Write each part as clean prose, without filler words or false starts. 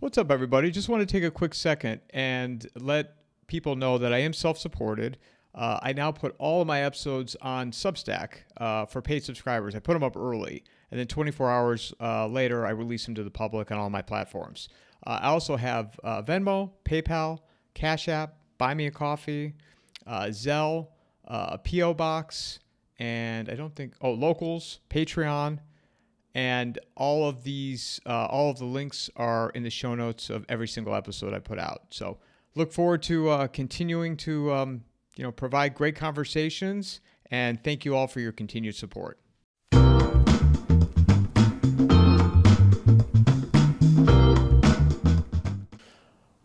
What's up, everybody? Just want to take a quick second and let people know that I am self-supported. I now put all of my episodes on Substack for paid subscribers. I put them up early, and then 24 hours later, I release them to the public on all my platforms. I also have Venmo, PayPal, Cash App, Buy Me a Coffee, Zelle, a P.O. Box, and Locals, Patreon. And all of the links are in the show notes of every single episode I put out. So look forward to continuing to provide great conversations. And thank you all for your continued support.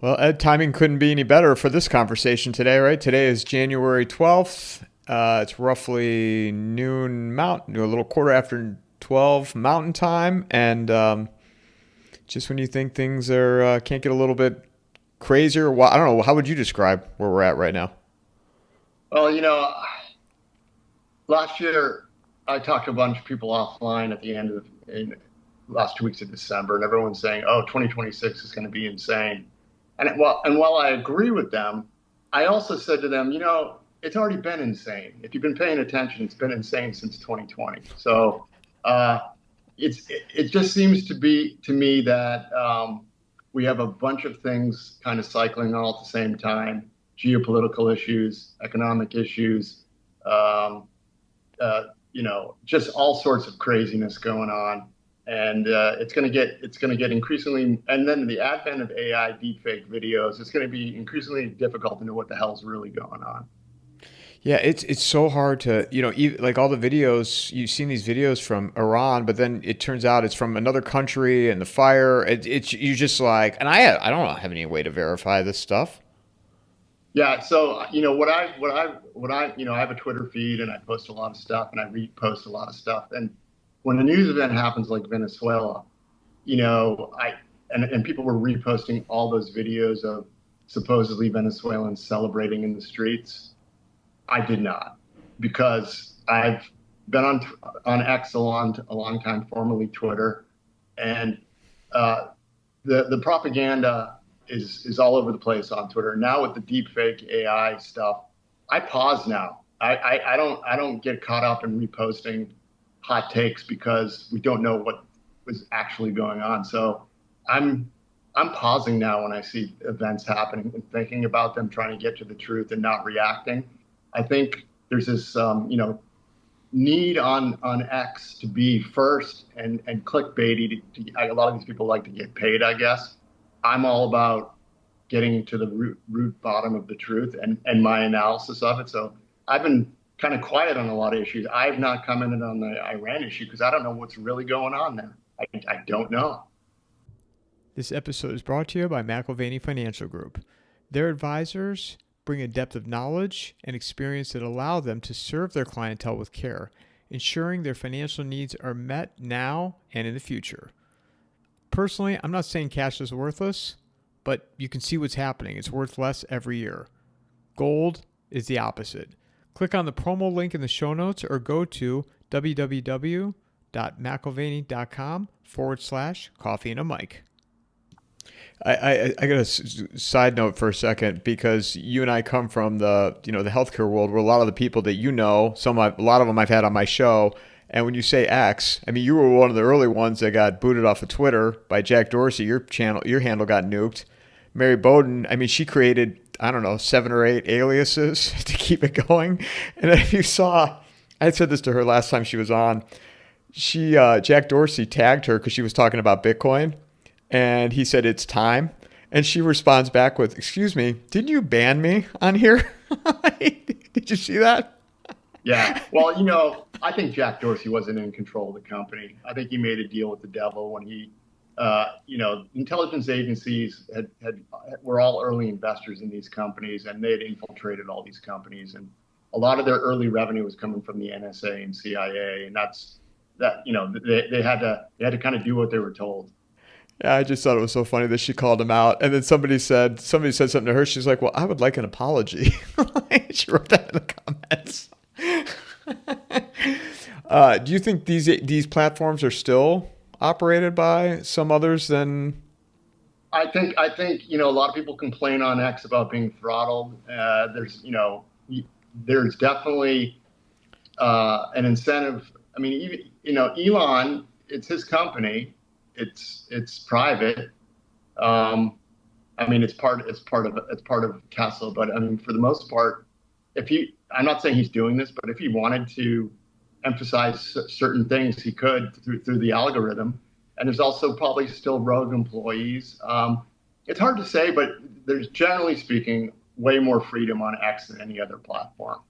Well, Ed, timing couldn't be any better for this conversation today, right? Today is January 12th. It's roughly noon Mountain, a little quarter after 12 Mountain Time, and just when you think things are can't get a little bit crazier, I don't know, how would you describe where we're at right now? Well, last year I talked to a bunch of people offline at the end of in last 2 weeks of December, and everyone's saying, "Oh, 2026 is going to be insane." And while I agree with them, I also said to them, it's already been insane. If you've been paying attention, it's been insane since 2020. So. It just seems to me that we have a bunch of things kind of cycling all at the same time: geopolitical issues, economic issues, just all sorts of craziness going on, and it's going to get increasingly. And then the advent of AI deepfake videos, it's going to be increasingly difficult to know what the hell's really going on. Yeah, it's so hard to, like all the videos, you've seen these videos from Iran, but then it turns out it's from another country and the fire. You just like, and I don't have any way to verify this stuff. Yeah, so I have a Twitter feed and I post a lot of stuff and I repost a lot of stuff. And when a news event happens like Venezuela, and people were reposting all those videos of supposedly Venezuelans celebrating in the streets. I did not, because I've been on X a long time, formerly Twitter, and the propaganda is all over the place on Twitter. Now with the deepfake AI stuff, I pause now. I don't get caught up in reposting hot takes because we don't know what was actually going on. So I'm pausing now when I see events happening and thinking about them, trying to get to the truth and not reacting. I think there's this, need on X to be first and clickbaity. A lot of these people like to get paid, I guess. I'm all about getting to the root bottom of the truth and my analysis of it. So I've been kind of quiet on a lot of issues. I've not commented on the Iran issue because I don't know what's really going on there. I don't know. This episode is brought to you by McIlvaney Financial Group. Their advisors bring a depth of knowledge and experience that allow them to serve their clientele with care, ensuring their financial needs are met now and in the future. Personally, I'm not saying cash is worthless, but you can see what's happening. It's worth less every year. Gold is the opposite. Click on the promo link in the show notes or go to www.mcilvaney.com/coffeeandamike. I got a side note for a second, because you and I come from the healthcare world, where a lot of the people that a lot of them I've had on my show. And when you say X, I mean, you were one of the early ones that got booted off of Twitter by Jack Dorsey. Your handle got nuked. Mary Bowden, I mean, she created, 7 or 8 aliases to keep it going. And if you saw, I said this to her last time she was on, Jack Dorsey tagged her because she was talking about Bitcoin. And he said, "It's time." And she responds back with, "Excuse me, didn't you ban me on here?" Did you see that? Yeah. Well, I think Jack Dorsey wasn't in control of the company. I think he made a deal with the devil when he, intelligence agencies were all early investors in these companies, and they had infiltrated all these companies. And a lot of their early revenue was coming from the NSA and CIA. And they had to kind of do what they were told. Yeah, I just thought it was so funny that she called him out. And then somebody said something to her. She's like, "Well, I would like an apology." She wrote that in the comments. Do you think these platforms are still operated by some others than I think a lot of people complain on X about being throttled. There's definitely an incentive. I mean, even, Elon, it's his company. It's private. Um, I mean, it's part of Tesla, but I mean, for the most part, I'm not saying he's doing this, but if he wanted to emphasize certain things, he could through the algorithm. And there's also probably still rogue employees. It's hard to say, but there's, generally speaking, way more freedom on X than any other platform.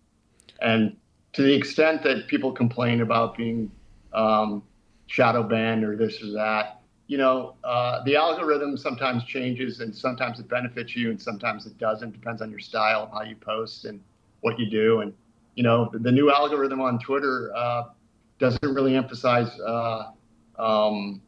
And to the extent that people complain about being shadow banned or this or that, the algorithm sometimes changes, and sometimes it benefits you and sometimes it doesn't. Depends on your style of how you post and what you do. And, the new algorithm on Twitter doesn't really emphasize um,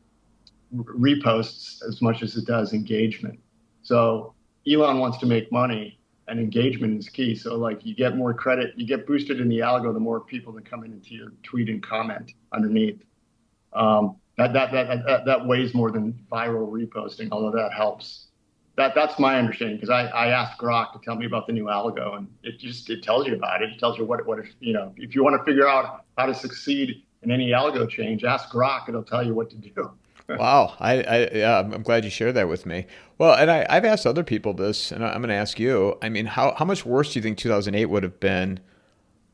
reposts as much as it does engagement. So Elon wants to make money, and engagement is key. So like, you get more credit, you get boosted in the algo, the more people that come into your tweet and comment underneath. That weighs more than viral reposting, although that helps. That's my understanding, because I asked Grok to tell me about the new algo, and it tells you about it. It tells you what if you want to figure out how to succeed in any algo change, ask Grok. It'll tell you what to do. Wow, yeah, I'm glad you shared that with me. Well, and I've asked other people this, and I'm going to ask you. I mean, how much worse do you think 2008 would have been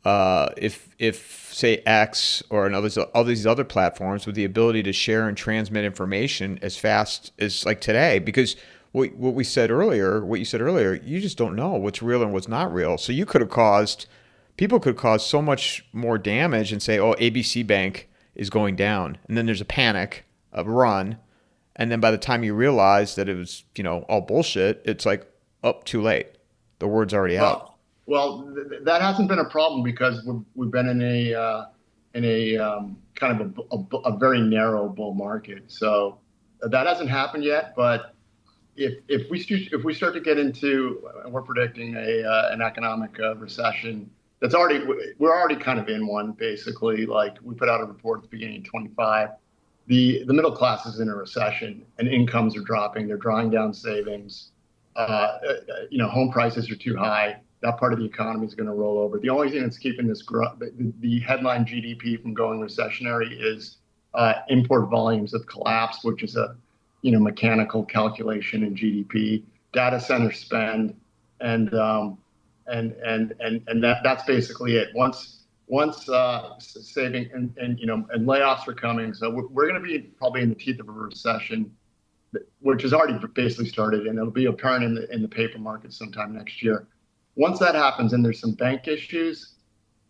if say X or another all these other platforms with the ability to share and transmit information as fast as like today? Because what we said earlier, what you said earlier, you just don't know what's real and what's not real. So you could have caused people could cause so much more damage and say, oh, ABC Bank is going down, and then there's a panic, a run, and then by the time you realize that it was all bullshit, it's like, oh, too late. The word's already out. That hasn't been a problem, because we've been in a kind of a very narrow bull market. So that hasn't happened yet. But if we start to get into, and we're predicting an economic recession, we're already kind of in one, basically. Like, we put out a report at the beginning of 25. The middle class is in a recession, and incomes are dropping. They're drawing down savings. Home prices are too high. That part of the economy is going to roll over. The only thing that's keeping the headline GDP from going recessionary is import volumes have collapsed, which is a mechanical calculation in GDP, data center spend, and that's basically it. Once saving and layoffs are coming, so we're going to be probably in the teeth of a recession, which has already basically started, and it'll be apparent in the paper market sometime next year. Once that happens, and there's some bank issues,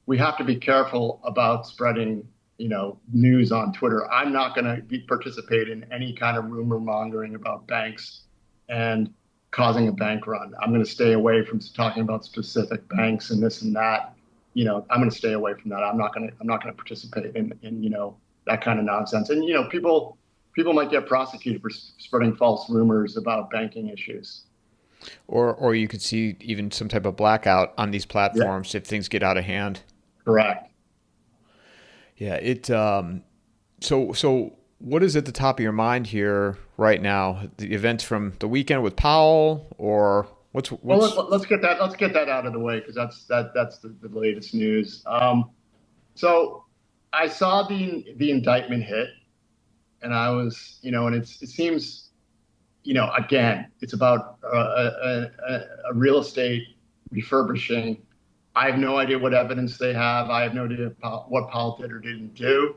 we have to be careful about spreading news on Twitter. I'm not going to participate in any kind of rumor mongering about banks and causing a bank run. I'm going to stay away from talking about specific banks and this and that. I'm going to stay away from that. I'm not going to participate in that kind of nonsense. And people might get prosecuted for spreading false rumors about banking issues. Or you could see even some type of blackout on these platforms Yeah, if things get out of hand. correct. Yeah, so what is at the top of your mind here right now? The events from the weekend with Powell, or what's Well, let's get that out of the way, because that's the latest news. So I saw the indictment hit, and I was, and it seems, again, it's about a real estate refurbishing. I have no idea what evidence they have. I have no idea what Powell did or didn't do.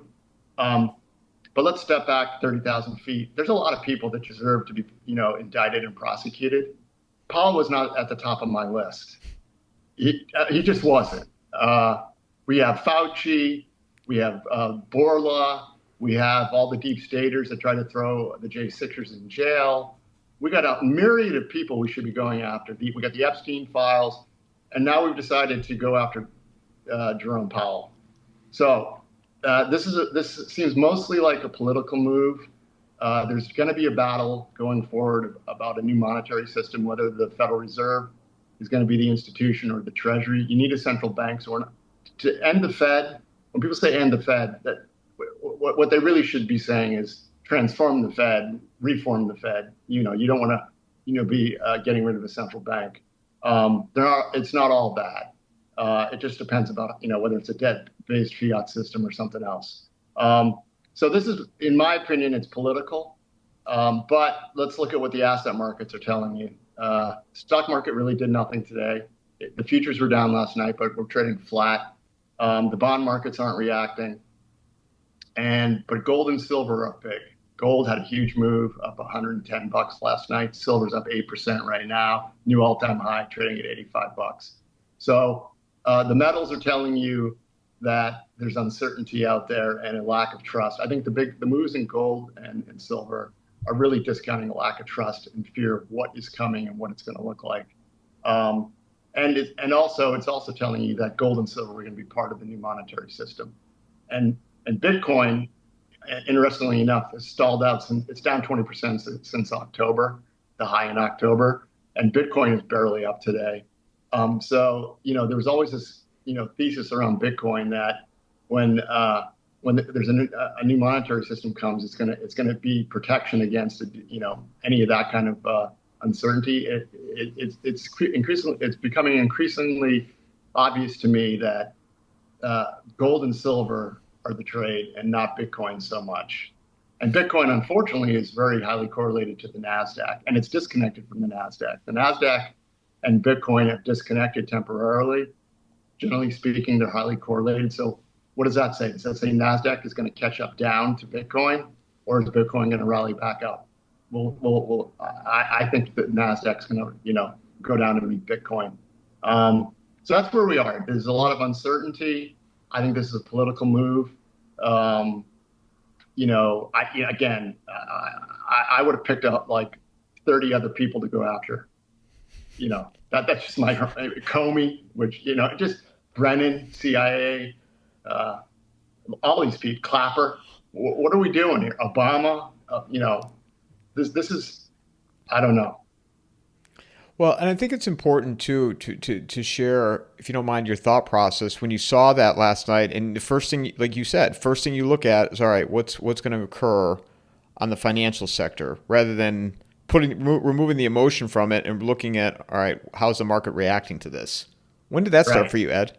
But let's step back 30,000 feet. There's a lot of people that deserve to be, indicted and prosecuted. Powell was not at the top of my list. He just wasn't. We have Fauci, we have Borla, we have all the deep staters that try to throw the J6ers in jail. We got a myriad of people we should be going after. We got the Epstein files, and now we've decided to go after Jerome Powell. So this seems mostly like a political move. There's going to be a battle going forward about a new monetary system, whether the Federal Reserve is going to be the institution or the Treasury. You need a central bank. So to end the Fed, when people say end the Fed, that what they really should be saying is transform the Fed, reform the Fed. You don't want to be getting rid of the central bank. It's not all bad. It just depends about whether it's a debt-based fiat system or something else. So this is, in my opinion, it's political. But let's look at what the asset markets are telling you. Stock market really did nothing today. The futures were down last night, but we're trading flat. The bond markets aren't reacting, but gold and silver are up big. Gold had a huge move, up $110 last night. Silver's up 8% right now, new all-time high, trading at $85. So the metals are telling you that there's uncertainty out there and a lack of trust. I think the moves in gold and silver are really discounting a lack of trust and fear of what is coming and what it's going to look like. And also it's also telling you that gold and silver are going to be part of the new monetary system. And Bitcoin, interestingly enough, has stalled out. It's down 20% since October, the high in October, and Bitcoin is barely up today. So there was always this thesis around Bitcoin that when there's a new monetary system comes, it's gonna be protection against any of that kind of uncertainty. It's becoming increasingly obvious to me that gold and silver are the trade and not Bitcoin so much. And Bitcoin, unfortunately, is very highly correlated to the NASDAQ, and it's disconnected from the NASDAQ. The NASDAQ and Bitcoin have disconnected temporarily. Generally speaking, they're highly correlated. So what does that say? Does that say NASDAQ is going to catch up down to Bitcoin, or is Bitcoin going to rally back up? I think that NASDAQ is going to, go down to meet Bitcoin. So that's where we are. There's a lot of uncertainty. I think this is a political move. I would have picked up like 30 other people to go after. That's just my Comey, which just Brennan, CIA, all these people, Clapper. What are we doing here? Obama, this is, I don't know. Well, and I think it's important too to share, if you don't mind, your thought process when you saw that last night. And the first thing, like you said, first thing you look at is, all right, what's going to occur on the financial sector, rather than removing the emotion from it and looking at, all right, how's the market reacting to this? When did that start for you, Ed?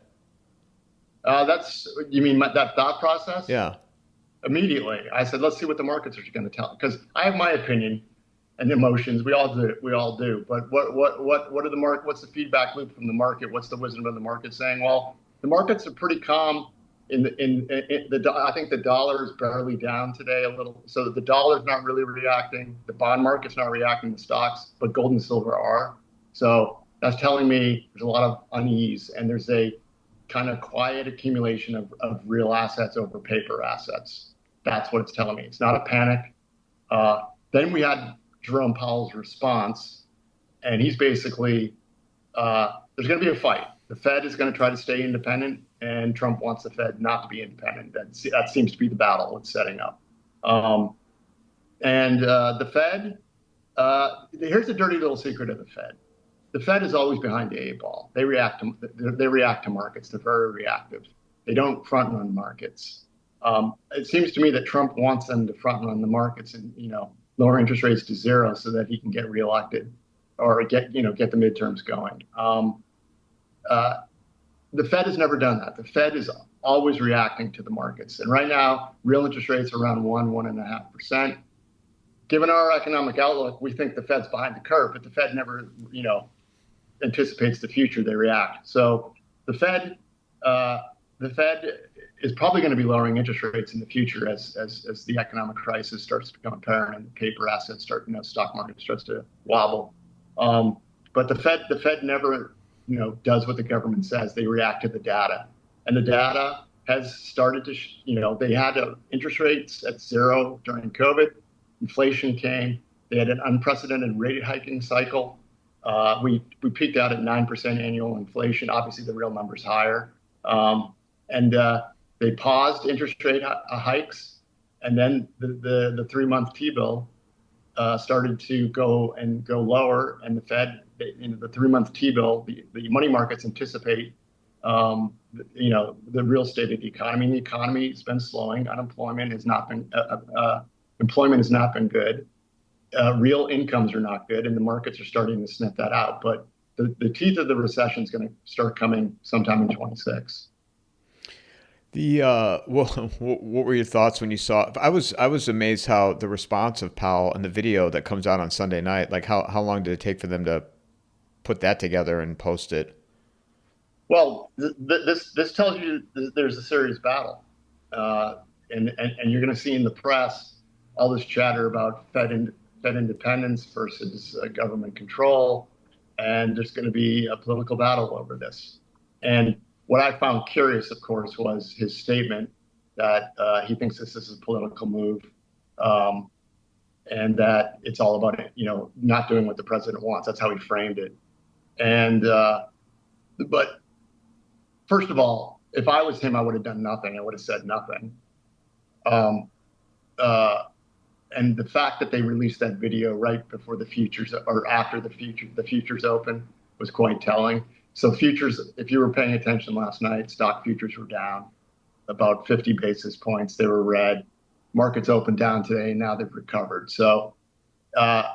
You mean that thought process? Yeah. Immediately, I said, let's see what the markets are going to tell, because I have my opinion and emotions. We all do. But what are the market? What's the feedback loop from the market? What's the wisdom of the market saying? Well, the markets are pretty calm. I think the dollar is barely down today a little. So the dollar's not really reacting. The bond market's not reacting to stocks, but gold and silver are. So that's telling me there's a lot of unease, and there's a kind of quiet accumulation of real assets over paper assets. That's what it's telling me. It's not a panic. Then we had Jerome Powell's response, and he's basically, there's going to be a fight. The Fed is going to try to stay independent, and Trump wants the Fed not to be independent. That seems to be the battle it's setting up. The Fed, here's the dirty little secret of the Fed. The Fed is always behind the eight ball. They react to markets. They're very reactive. They don't front run markets. It seems to me that Trump wants them to front run the markets and lower interest rates to zero so that he can get reelected or get the midterms going. The Fed has never done that. The Fed is always reacting to the markets. And right now, real interest rates are around 1.5%. Given our economic outlook, we think the Fed's behind the curve, but the Fed never, anticipates the future. They react. So the Fed is probably going to be lowering interest rates in the future as the economic crisis starts to become apparent and the paper assets stock market starts to wobble. But the Fed never, does what the government says. They react to the data, and the data has started to, they had interest rates at zero during COVID. Inflation came. They had an unprecedented rate hiking cycle. We peaked out at 9% annual inflation. Obviously, the real number's higher. They paused interest rate hikes, and then the 3-month T-bill started to go lower, and the Fed, the 3-month T-bill, the money markets anticipate, the real state of the economy. And the economy has been slowing. Employment has not been good. real incomes are not good, and the markets are starting to sniff that out. But the teeth of the recession is going to start coming sometime in 26. The well, what were your thoughts when you saw? I was amazed how the response of Powell and the video that comes out on Sunday night. Like how long did it take for them to put that together and post it? Well, this tells you there's a serious battle, uh, and you're going to see in the press all this chatter about Fed independence versus government control, and there's going to be a political battle over this. And what I found curious, of course, was his statement that he thinks this is a political move, um, and that it's all about not doing what the president wants. That's how he framed it. And but first of all, if I was him, I would have done nothing. I would have said nothing. Um, uh, and the fact that they released that video right before the futures or after the futures open was quite telling. So futures, if you were paying attention last night, stock futures were down about 50 basis points. They were red. Markets opened down today, and now they've recovered. So, uh,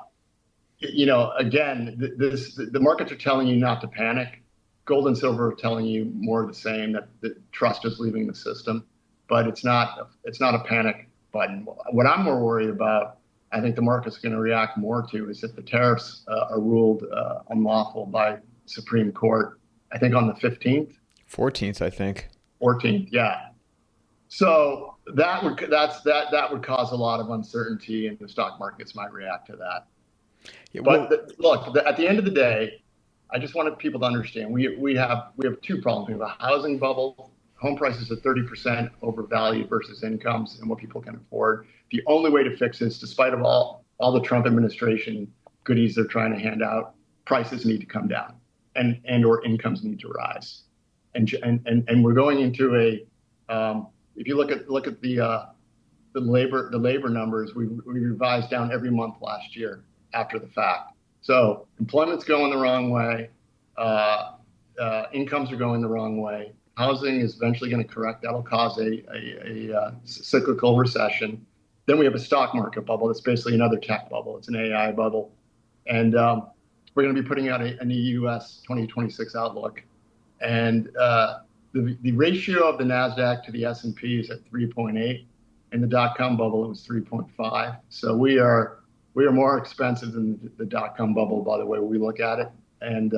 again, the markets are telling you not to panic. Gold and silver are telling you more of the same, that the trust is leaving the system, but it's not a panic button. What I'm more worried about, I think the market's going to react more to, is if the tariffs are ruled unlawful by Supreme Court. I think on the 15th, 14th, I think. 14th, yeah. So that would cause a lot of uncertainty, and the stock markets might react to that. Yeah, But well, look, at the end of the day, I just wanted people to understand we have two problems. We have a housing bubble. Home prices are 30% overvalued versus incomes and what people can afford. The only way to fix this, despite of all the Trump administration goodies they're trying to hand out, prices need to come down, and or incomes need to rise. And we're going into if you look at the labor numbers, we revised down every month last year after the fact. So employment's going the wrong way. Incomes are going the wrong way. Housing is eventually going to correct. That'll cause a cyclical recession. Then we have a stock market bubble. That's basically another tech bubble. It's an AI bubble. And we're going to be putting out a new U.S. 2026 outlook. And the ratio of the NASDAQ to the S&P is at 3.8. In the dot-com bubble, it was 3.5. So we are more expensive than the dot-com bubble, by the way we look at it. And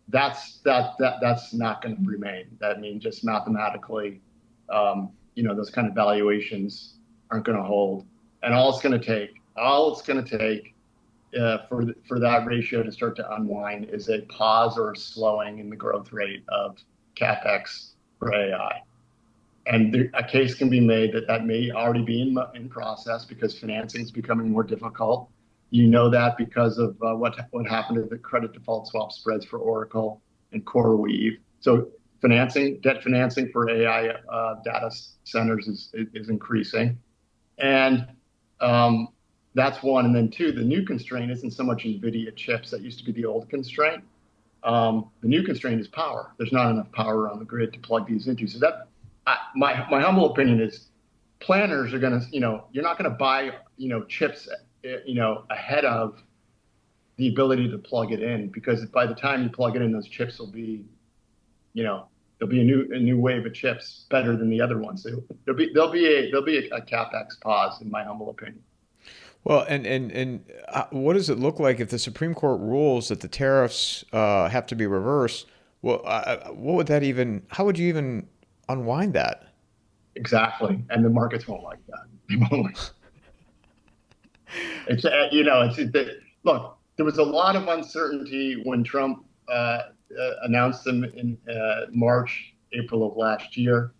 that's not going to remain. That means just mathematically, those kind of valuations aren't going to hold. And all it's going to take for that ratio to start to unwind is a pause or a slowing in the growth rate of capex for AI. And a case can be made that may already be in process, because financing is becoming more difficult. You know that because of what happened to the credit default swap spreads for Oracle and CoreWeave. So debt financing for AI data centers is increasing. And that's one. And then two, the new constraint isn't so much NVIDIA chips. That used to be the old constraint. The new constraint is power. There's not enough power on the grid to plug these into. So my humble opinion is planners are going to, you're not going to buy, chips, ahead of the ability to plug it in, because by the time you plug it in, those chips will be, there'll be a new wave of chips better than the other ones. There'll be a capex pause, in my humble opinion. well, and what does it look like if the Supreme Court rules that the tariffs have to be reversed? Well, what would that even? How would you even unwind that? Exactly, and the markets won't like that. They won't like look. There was a lot of uncertainty when Trump announced them in March, April of last year.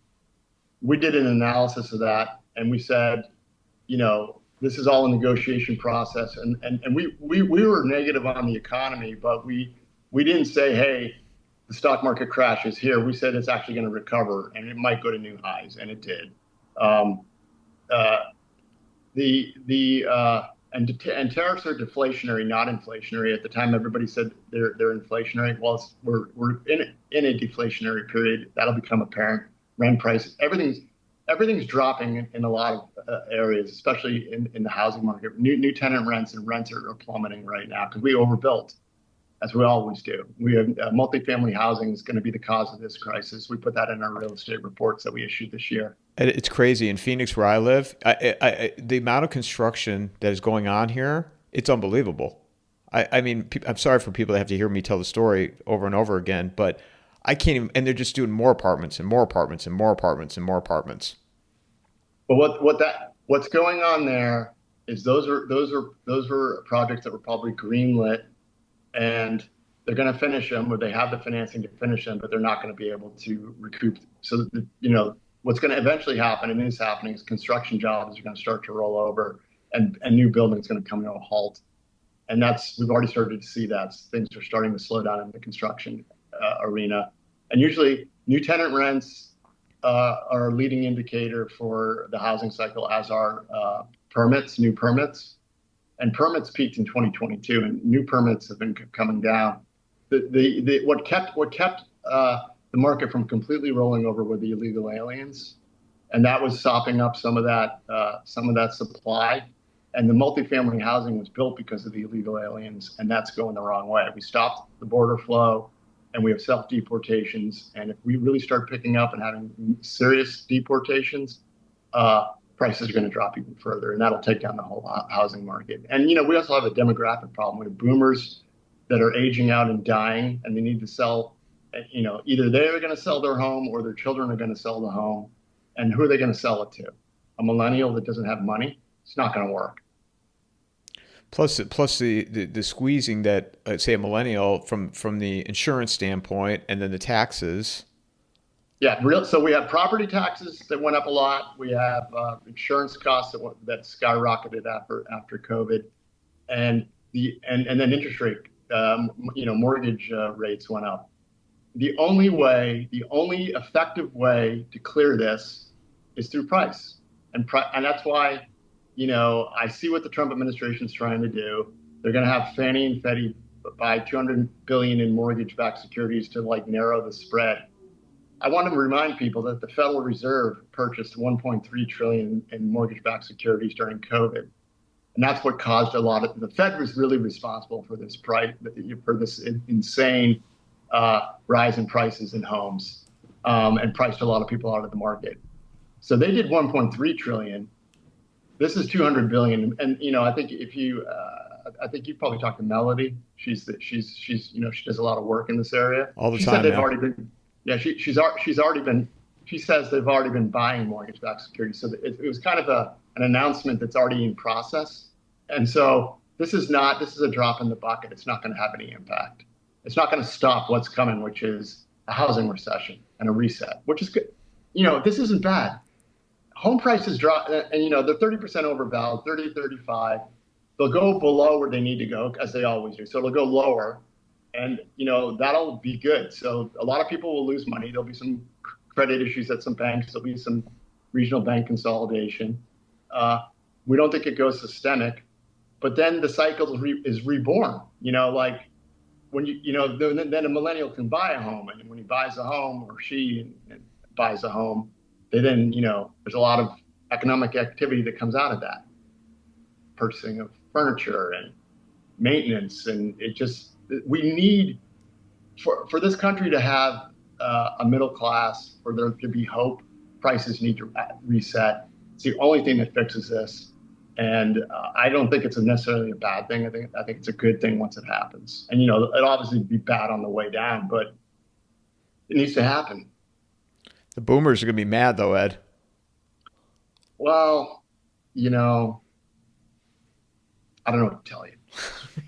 We did an analysis of that, and we said, this is all a negotiation process, and we were negative on the economy, but we didn't say, hey, the stock market crashes here. We said it's actually going to recover, and it might go to new highs, and it did. Um, uh, and tariffs are deflationary, not inflationary. At the time, everybody said they're inflationary. Well, we're in a deflationary period. That'll become apparent. Rent prices, everything's dropping in a lot of areas, especially in the housing market. New tenant rents and rents are plummeting right now because we overbuilt, as we always do. We have multifamily housing is going to be the cause of this crisis. We put that in our real estate reports that we issued this year. It's crazy. In Phoenix, where I live, the amount of construction that is going on here, it's unbelievable. I mean, I'm sorry for people that have to hear me tell the story over and over again, but I can't even, and they're just doing more apartments and more apartments and more apartments and more apartments. But what's going on there is those were projects that were probably greenlit, and they're going to finish them, or they have the financing to finish them, but they're not going to be able to recoup. So what's going to eventually happen, and is happening, is construction jobs are going to start to roll over, and new buildings going to come to a halt. And we've already started to see that things are starting to slow down in the construction arena. And usually new tenant rents are a leading indicator for the housing cycle, as are new permits. And permits peaked in 2022, and new permits have been coming down. What kept the market from completely rolling over were the illegal aliens, and that was sopping up some of that supply. And the multifamily housing was built because of the illegal aliens, and that's going the wrong way. We stopped the border flow, and we have self-deportations. And if we really start picking up and having serious deportations, prices are going to drop even further, and that'll take down the whole housing market. And, we also have a demographic problem. We have boomers that are aging out and dying, and they need to sell, either they're going to sell their home or their children are going to sell the home. And who are they going to sell it to? A millennial that doesn't have money? It's not going to work. Plus the squeezing that, say, a millennial from the insurance standpoint, and then the taxes. Yeah, so we have property taxes that went up a lot. We have insurance costs that skyrocketed after COVID, and then interest rate, mortgage rates went up. The only effective way to clear this is through price, and that's why. I see what the Trump administration is trying to do. They're going to have Fannie and Freddie buy $200 billion in mortgage-backed securities to narrow the spread. I want to remind people that the Federal Reserve purchased $1.3 trillion in mortgage-backed securities during COVID, and that's what caused the Fed was really responsible for this insane rise in prices in homes, and priced a lot of people out of the market. So they did $1.3 trillion. This is $200 billion, and I think you probably talked to Melody. She does a lot of work in this area. All the time. She said they've already been. Yeah, she's already been. She says they've already been buying mortgage-backed securities. So it was kind of an announcement that's already in process. And so this is a drop in the bucket. It's not going to have any impact. It's not going to stop what's coming, which is a housing recession and a reset, which is good. This isn't bad. Home prices drop, and they're 30% overvalued, 30, 35. They'll go below where they need to go, as they always do. So they'll go lower, and that'll be good. So a lot of people will lose money. There'll be some credit issues at some banks. There'll be some regional bank consolidation. We don't think it goes systemic, but then the cycle is reborn. Like when then a millennial can buy a home, and when he buys a home, or she buys a home, then there's a lot of economic activity that comes out of that, purchasing of furniture and maintenance, and we need for this country to have a middle class, for there to be hope. Prices need to reset. It's the only thing that fixes this, and I don't think it's necessarily a bad thing. I think it's a good thing once it happens, and it obviously be bad on the way down, but it needs to happen. The boomers are going to be mad, though, Ed. Well, I don't know what to tell you.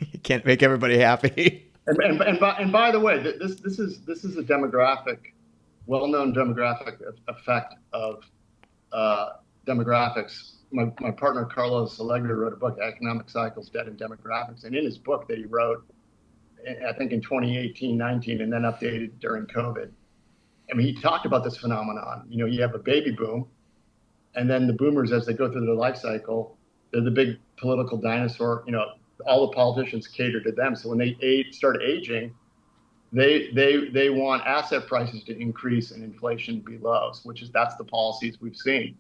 You can't make everybody happy. And by the way, this is a well-known demographic effect of demographics. My partner Carlos Allegra wrote a book, Economic Cycles, Debt and Demographics, and in his book that he wrote, I think in 2018-19, and then updated during COVID. I mean, he talked about this phenomenon. You have a baby boom, and then the boomers, as they go through their life cycle, they're the big political dinosaur. All the politicians cater to them. So when they start aging, they want asset prices to increase and inflation be low, that's the policies we've seen.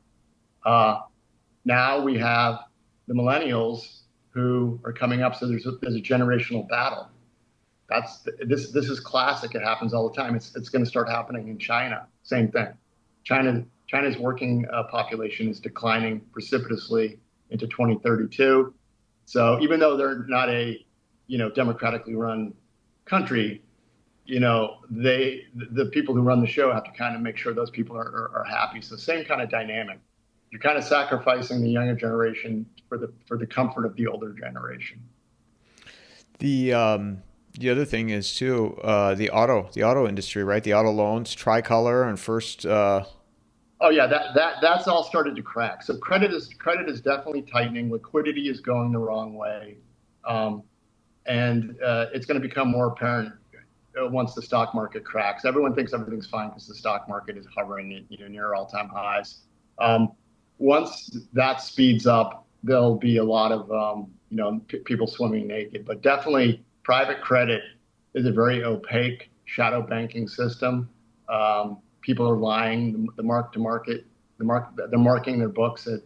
Now we have the millennials who are coming up, so there's a generational battle. This is classic. It happens all the time. It's going to start happening in China. Same thing. China's working population is declining precipitously into 2032. So even though they're not a democratically run country, the people who run the show have to kind of make sure those people are happy. So same kind of dynamic. You're kind of sacrificing the younger generation for the comfort of the older generation. The other thing is too the auto industry, right? The auto loans, Tricolor and First. Oh yeah, that's all started to crack. So credit is definitely tightening. Liquidity is going the wrong way, and it's going to become more apparent once the stock market cracks. Everyone thinks everything's fine because the stock market is hovering at near all-time highs. Once that speeds up, there'll be a lot of people swimming naked. But definitely, private credit is a very opaque shadow banking system. People are lying. The mark to market, they're marking their books at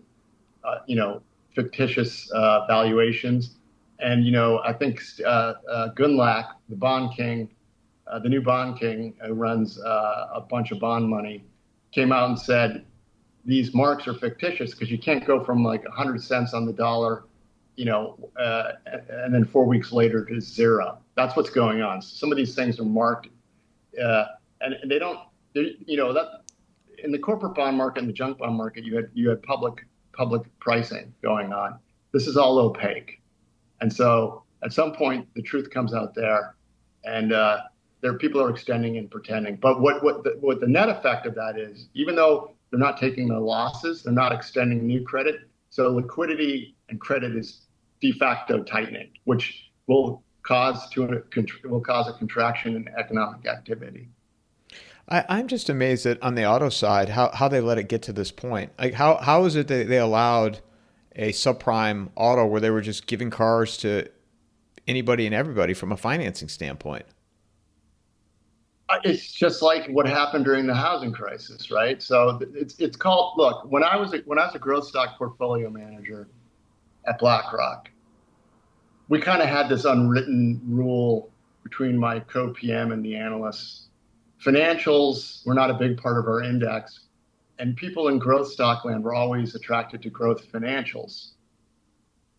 fictitious valuations. And I think Gundlach, the bond king, the new bond king who runs a bunch of bond money, came out and said these marks are fictitious because you can't go from like 100 cents on the dollar, and then 4 weeks later to zero. That's what's going on. Some of these things are marked, and they don't. That in the corporate bond market and the junk bond market, you had public pricing going on. This is all opaque, and so at some point the truth comes out there, and people are extending and pretending. But what the net effect of that is, even though they're not taking the losses, they're not extending new credit. So liquidity and credit is de facto tightening, which will cause a contraction in economic activity. I'm just amazed that on the auto side, how they let it get to this point. Like how is it that they allowed a subprime auto where they were just giving cars to anybody and everybody from a financing standpoint? It's just like what happened during the housing crisis, right? So it's called. Look, when I was a growth stock portfolio manager at BlackRock, we kind of had this unwritten rule between my co-PM and the analysts. Financials were not a big part of our index, and people in growth stock land were always attracted to growth financials.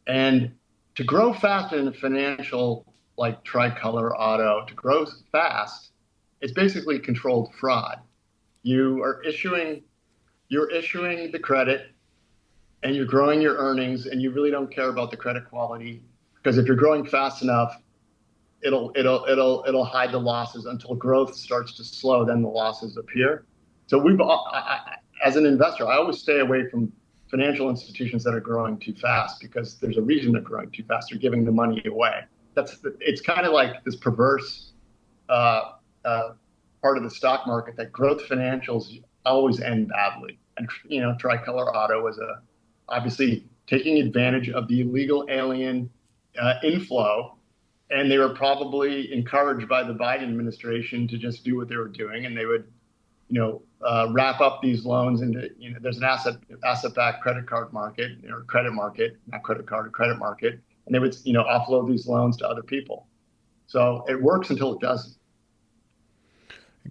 And to grow fast in a financial like Tricolor Auto, to grow fast, it's basically controlled fraud. You're issuing the credit, and you're growing your earnings, and you really don't care about the credit quality, because if you're growing fast enough, it'll hide the losses until growth starts to slow. Then the losses appear. So as an investor, I always stay away from financial institutions that are growing too fast, because there's a reason they're growing too fast. They're giving the money away. It's kind of like this perverse part of the stock market that growth financials always end badly. And Tricolor Auto was obviously taking advantage of the illegal alien inflow, and they were probably encouraged by the Biden administration to just do what they were doing, and they would wrap up these loans into there's an asset-backed credit card market or credit market, not credit card, or credit market, and they would offload these loans to other people. So it works until it doesn't.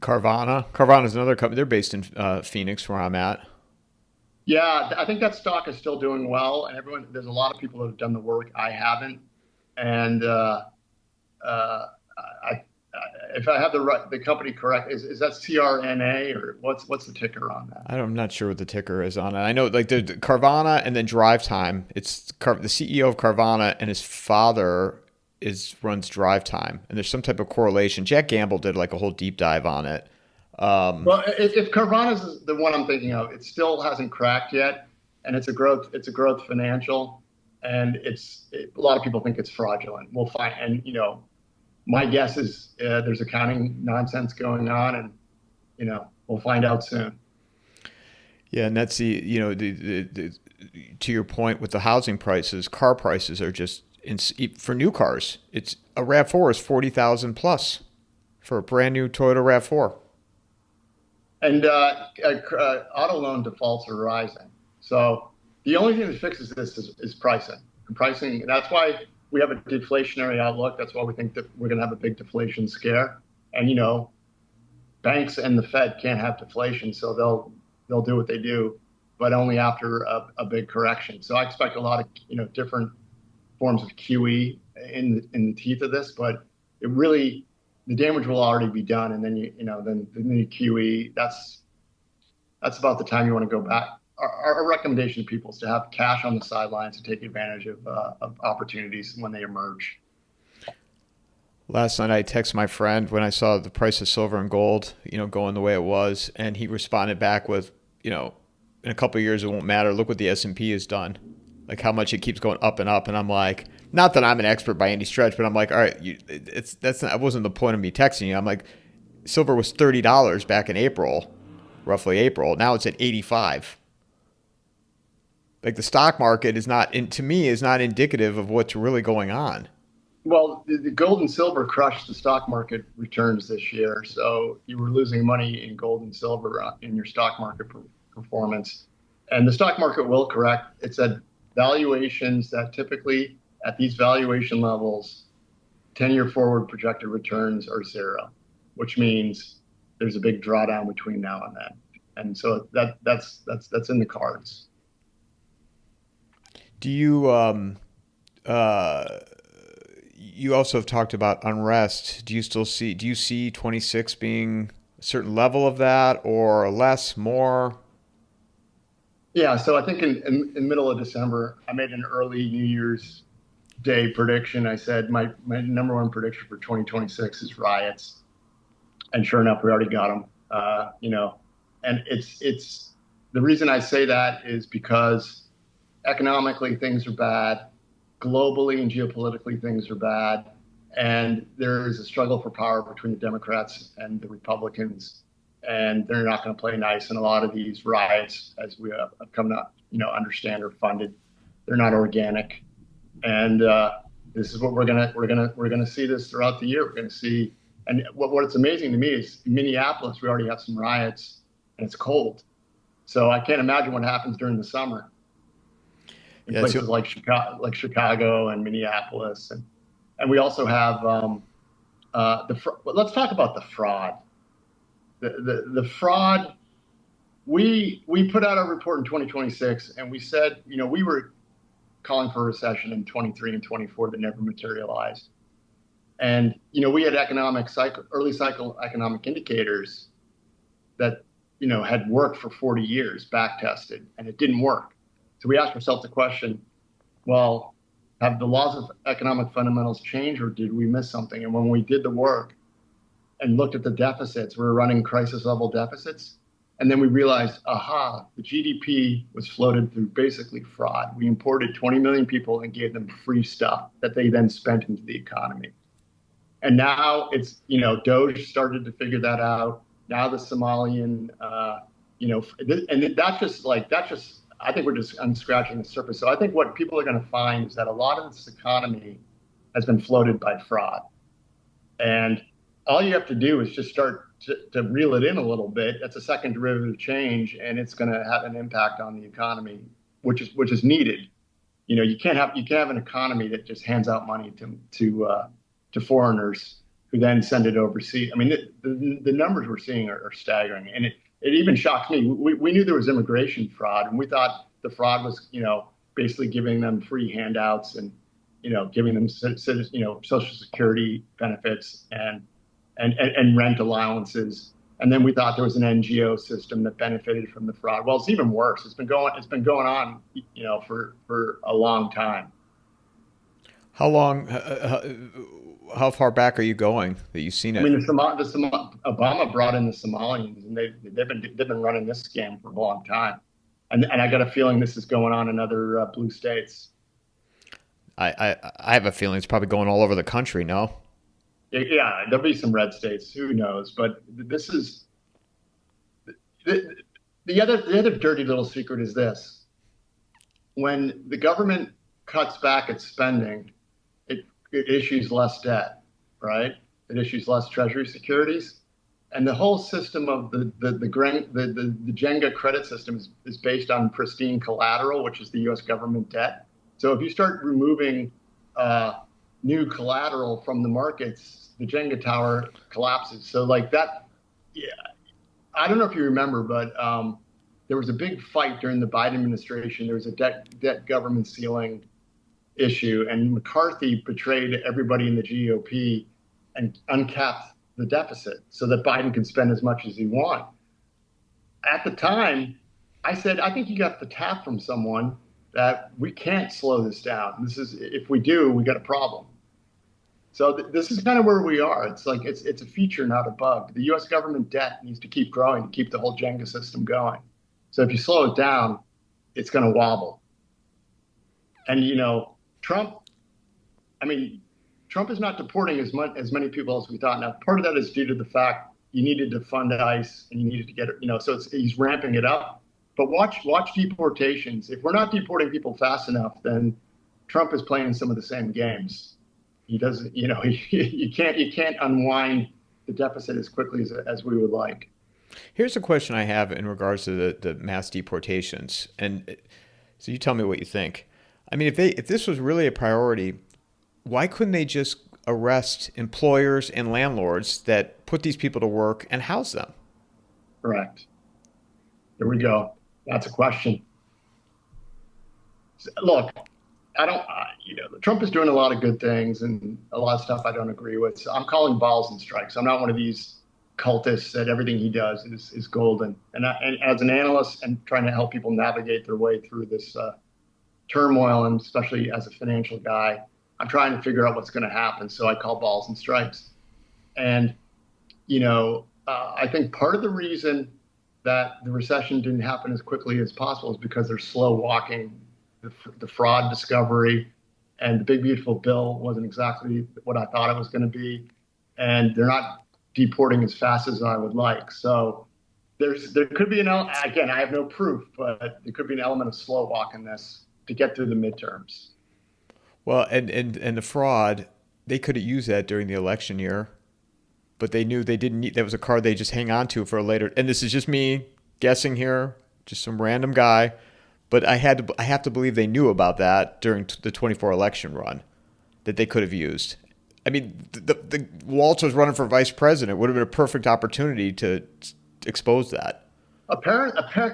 Carvana is another company. They're based in Phoenix, where I'm at. Yeah, I think that stock is still doing well, and there's a lot of people that have done the work. I haven't, and if I have the company correct, is that CRNA, or what's the ticker on that? I'm not sure what the ticker is on it. I know like the Carvana and then Drive Time. It's the CEO of Carvana and his father runs Drive Time, and there's some type of correlation. Jack Gamble did like a whole deep dive on it. Well, if Carvana's the one I'm thinking of, it still hasn't cracked yet, and it's a growth financial, and a lot of people think it's fraudulent. We'll find, and my guess is there's accounting nonsense going on, and we'll find out soon. Yeah, and that's the to your point with the housing prices, car prices are just for new cars. It's a RAV4 is $40,000 plus for a brand new Toyota RAV4. And auto loan defaults are rising. So the only thing that fixes this is pricing. And pricing, that's why we have a deflationary outlook. That's why we think that we're going to have a big deflation scare. And, banks and the Fed can't have deflation, so they'll do what they do, but only after a big correction. So I expect a lot of, different forms of QE in the teeth of this, but it really, the damage will already be done, and then then the QE. That's about the time you want to go back. Our recommendation to people is to have cash on the sidelines to take advantage of opportunities when they emerge. Last night I texted my friend when I saw the price of silver and gold, going the way it was, and he responded back with, in a couple of years it won't matter. Look what the S&P has done, like how much it keeps going up and up. And I'm like, not that I'm an expert by any stretch, but I'm like, all right, that wasn't the point of me texting you. I'm like, silver was $30 back in April, roughly April. Now it's at 85. Like the stock market to me is not indicative of what's really going on. Well, the gold and silver crushed the stock market returns this year. So you were losing money in gold and silver in your stock market performance. And the stock market will correct. It's at valuations that typically at these valuation levels, 10-year forward projected returns are zero, which means there's a big drawdown between now and then. And so that's in the cards. Do you you also have talked about unrest. Do you see 26 being a certain level of that, or less, more? Yeah, so I think in middle of December, I made an early New Year's Day prediction. I said my number one prediction for 2026 is riots, and sure enough, we already got them. And it's the reason I say that is because economically things are bad, globally and geopolitically things are bad, and there is a struggle for power between the Democrats and the Republicans, and they're not going to play nice. And a lot of these riots, as we have come to understand, are funded. They're not organic, and this is what we're gonna see this throughout the year. We're gonna see, and what's amazing to me is in Minneapolis, we already have some riots, and it's cold, so I can't imagine what happens during the summer in places like Chicago and Minneapolis, and we also have let's talk about the fraud. The fraud. We put out our report in 2026, and we said, we were calling for a recession in 23 and 24 that never materialized. And, we had early cycle economic indicators that, had worked for 40 years, back tested, and it didn't work. So we asked ourselves the question, well, have the laws of economic fundamentals changed, or did we miss something? And when we did the work and looked at the deficits, we were running crisis level deficits. And then we realized, the GDP was floated through basically fraud. We imported 20 million people and gave them free stuff that they then spent into the economy. And now it's, Dowd started to figure that out. Now the Somalian, and that's just, I think we're just unscratching the surface. So I think what people are going to find is that a lot of this economy has been floated by fraud. And all you have to do is just start to reel it in a little bit. That's a second derivative change, and it's going to have an impact on the economy, which is needed. You can't have an economy that just hands out money to foreigners who then send it overseas. I mean, the numbers we're seeing are staggering, and it even shocks me. We knew there was immigration fraud, and we thought the fraud was, basically giving them free handouts and, giving them, Social Security benefits and rent allowances. And then we thought there was an NGO system that benefited from the fraud. Well, it's even worse. It's been going on, for a long time. How long? How far back are you going that you've seen it? I mean, Obama brought in the Somalians, and they've been running this scam for a long time, and I got a feeling this is going on in other blue states. I have a feeling it's probably going all over the country. No. Yeah, there'll be some red states. Who knows? But this is the other dirty little secret is this: when the government cuts back its spending, it issues less debt, right? It issues less Treasury securities. And the whole system of the Jenga credit system is based on pristine collateral, which is the U.S. government debt. So if you start removing new collateral from the markets, the Jenga tower collapses. So like that, yeah, I don't know if you remember, but there was a big fight during the Biden administration. There was a debt government ceiling issue, and McCarthy betrayed everybody in the GOP and uncapped the deficit so that Biden could spend as much as he wants. At the time, I said, I think you got the tap from someone that we can't slow this down. If we do, we got a problem. So this is kind of where we are. It's like it's a feature, not a bug. The U.S. government debt needs to keep growing to keep the whole Jenga system going. So if you slow it down, it's going to wobble. And Trump is not deporting as many people as we thought. Now, part of that is due to the fact you needed to fund ICE and you needed to get it. So he's ramping it up. But watch deportations. If we're not deporting people fast enough, then Trump is playing some of the same games. He doesn't, you can't unwind the deficit as quickly as we would like. Here's a question I have in regards to the mass deportations. And so you tell me what you think. I mean, if this was really a priority, why couldn't they just arrest employers and landlords that put these people to work and house them? Correct. There we go. That's a question. Look, Trump is doing a lot of good things and a lot of stuff I don't agree with. So I'm calling balls and strikes. I'm not one of these cultists that everything he does is golden. And as an analyst and trying to help people navigate their way through this turmoil, and especially as a financial guy, I'm trying to figure out what's going to happen. So I call balls and strikes. And, I think part of the reason that the recession didn't happen as quickly as possible is because they're slow walking the fraud discovery, and the big beautiful bill wasn't exactly what I thought it was going to be, and they're not deporting as fast as I would like. So there could be again, I have no proof, but there could be an element of slow walking this to get through the midterms. Well, and the fraud, they could have used that during the election year, but they knew they didn't need, that was a card they just hang on to for a later. And this is just me guessing here, just some random guy. But I have to believe they knew about that during the 24 election run that they could have used. I mean, the Waltz was running for vice president. It would have been a perfect opportunity to expose that.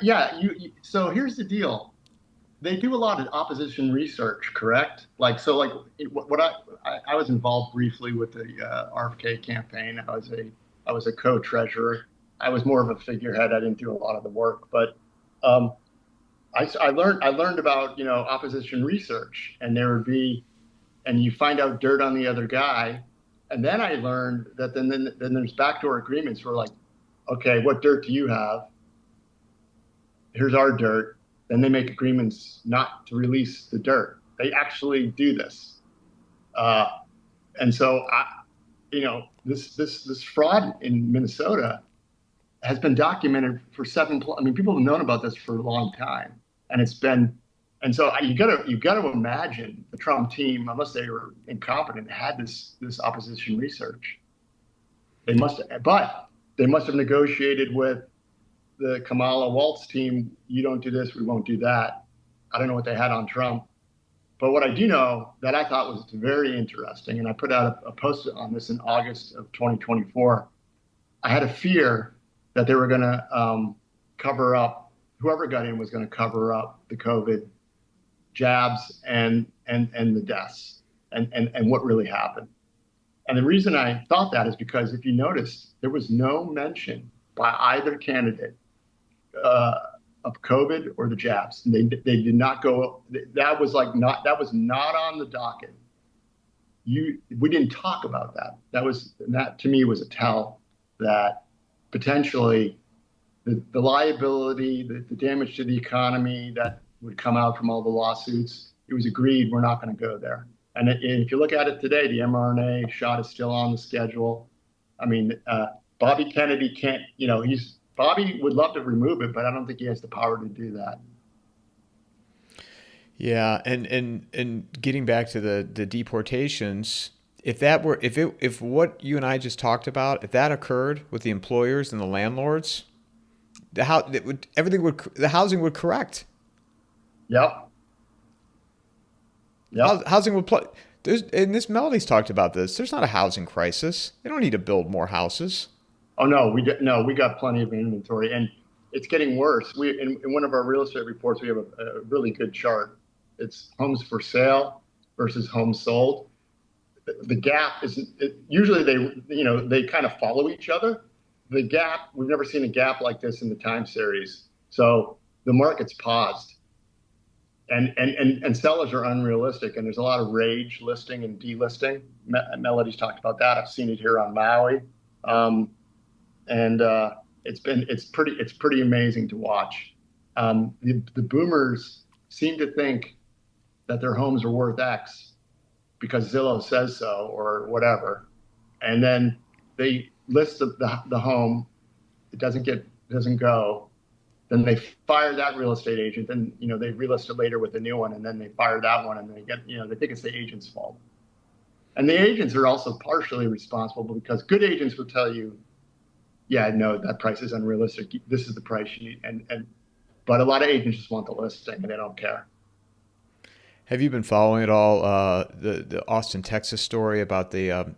Yeah. So here's the deal. They do a lot of opposition research, correct? I was involved briefly with the RFK campaign. I was a co-treasurer. I was more of a figurehead. I didn't do a lot of the work, but I learned about opposition research, and and you find out dirt on the other guy, and then I learned that then there's backdoor agreements where like, okay, what dirt do you have? Here's our dirt. Then they make agreements not to release the dirt. They actually do this, and so this fraud in Minnesota has been documented for people have known about this for a long time, and so you got to imagine the Trump team, unless they were incompetent, had this opposition research. They must have negotiated with the Kamala Waltz team. You don't do this, we won't do that. I don't know what they had on Trump, but what I do know that I thought was very interesting, and I put out a post on this in August of 2024. I had a fear that they were going to cover up, whoever got in was going to cover up the COVID jabs and the deaths and what really happened. And the reason I thought that is because if you notice, there was no mention by either candidate of COVID or the jabs. They did not go. That was not on the docket. We didn't talk about that. That to me was a tell that potentially the liability, the damage to the economy that would come out from all the lawsuits, it was agreed we're not going to go there. And if you look at it today, the mRNA shot is still on the schedule. I mean, Bobby Kennedy can't, Bobby would love to remove it, but I don't think he has the power to do that. Yeah, and getting back to the deportations, if what you and I just talked about, if that occurred with the employers and the landlords, the housing would correct. Yep. Yep. Housing would play. And this Melody's talked about this. There's not a housing crisis. They don't need to build more houses. Oh no, we got plenty of inventory, and it's getting worse. We in one of our real estate reports, we have a really good chart. It's homes for sale versus homes sold. The gap is usually they kind of follow each other. The gap, we've never seen a gap like this in the time series. So the market's paused, and sellers are unrealistic, and there's a lot of rage listing and delisting. Melody's talked about that. I've seen it here on Maui. And it's pretty amazing to watch. The boomers seem to think that their homes are worth X because Zillow says so or whatever, and then they list the home. It doesn't go. Then they fire that real estate agent. Then they relist it later with a new one, and then they fire that one, and they think it's the agent's fault. And the agents are also partially responsible because good agents will tell you, yeah, no, that price is unrealistic. This is the price you need. But a lot of agents just want the listing and they don't care. Have you been following at all the Austin, Texas story about the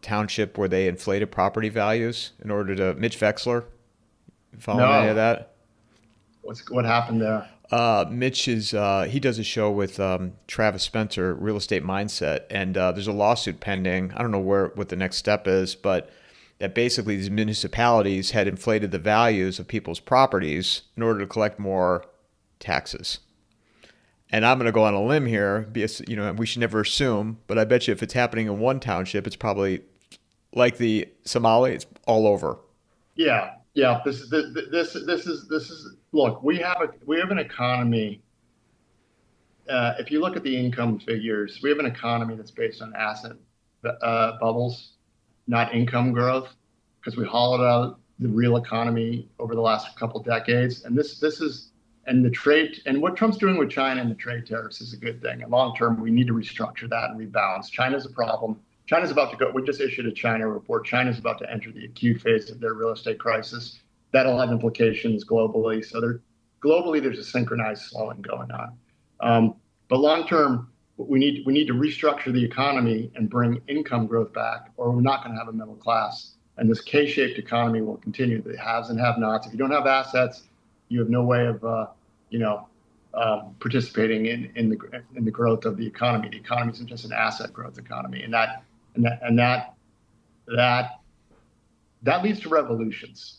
township where they inflated property values in order to Mitch Vexler? Following any of that? What happened there? Mitch he does a show with Travis Spencer, Real Estate Mindset, and there's a lawsuit pending. I don't know what the next step is, but that basically these municipalities had inflated the values of people's properties in order to collect more taxes. And I'm going to go on a limb here, we should never assume, but I bet you if it's happening in one township, it's probably like the Somali, it's all over. Yeah. This is look, we have an economy. If you look at the income figures, we have an economy that's based on asset bubbles, not income growth, because we hollowed out the real economy over the last couple of decades. And this is and the trade and what Trump's doing with China and the trade tariffs is a good thing. And long term, we need to restructure that and rebalance. China's a problem. China's about to go. We just issued a China report. China's about to enter the acute phase of their real estate crisis. That'll have implications globally. So there's a synchronized slowing going on. But long term, we need to restructure the economy and bring income growth back, or we're not going to have a middle class. And this K-shaped economy will continue. The haves and have-nots. If you don't have assets, you have no way of participating in the growth of the economy. The economy isn't just an asset growth economy, and that leads to revolutions.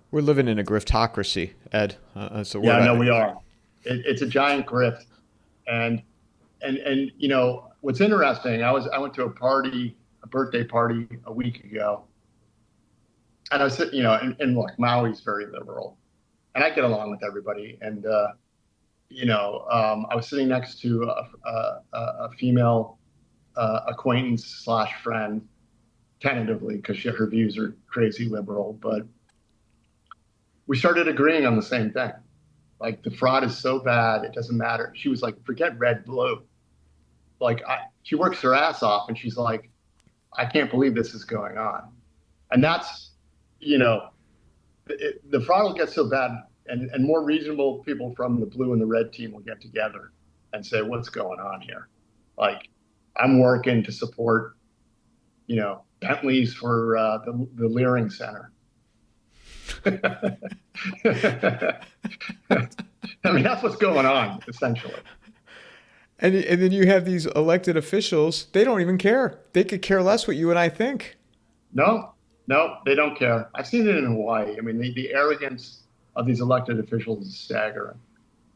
We're living in a griftocracy, Ed. That's the word. Yeah, no, we are. It's a giant grift, and what's interesting. I went to a birthday party a week ago, and I was sitting, and look, Maui's very liberal, and I get along with everybody, and I was sitting next to a female acquaintance / friend, tentatively, because her views are crazy liberal, but we started agreeing on the same thing. Like, the fraud is so bad, it doesn't matter. She was like, forget red, blue. Like, she works her ass off, and she's like, I can't believe this is going on. And that's, the fraud will get so bad, and more reasonable people from the blue and the red team will get together and say, what's going on here? Like, I'm working to support, Bentleys for the Leering Center. I mean, that's what's going on, essentially. And then you have these elected officials. They don't even care. They could care less what you and I think. No, they don't care. I've seen it in Hawaii. I mean, the arrogance of these elected officials is staggering.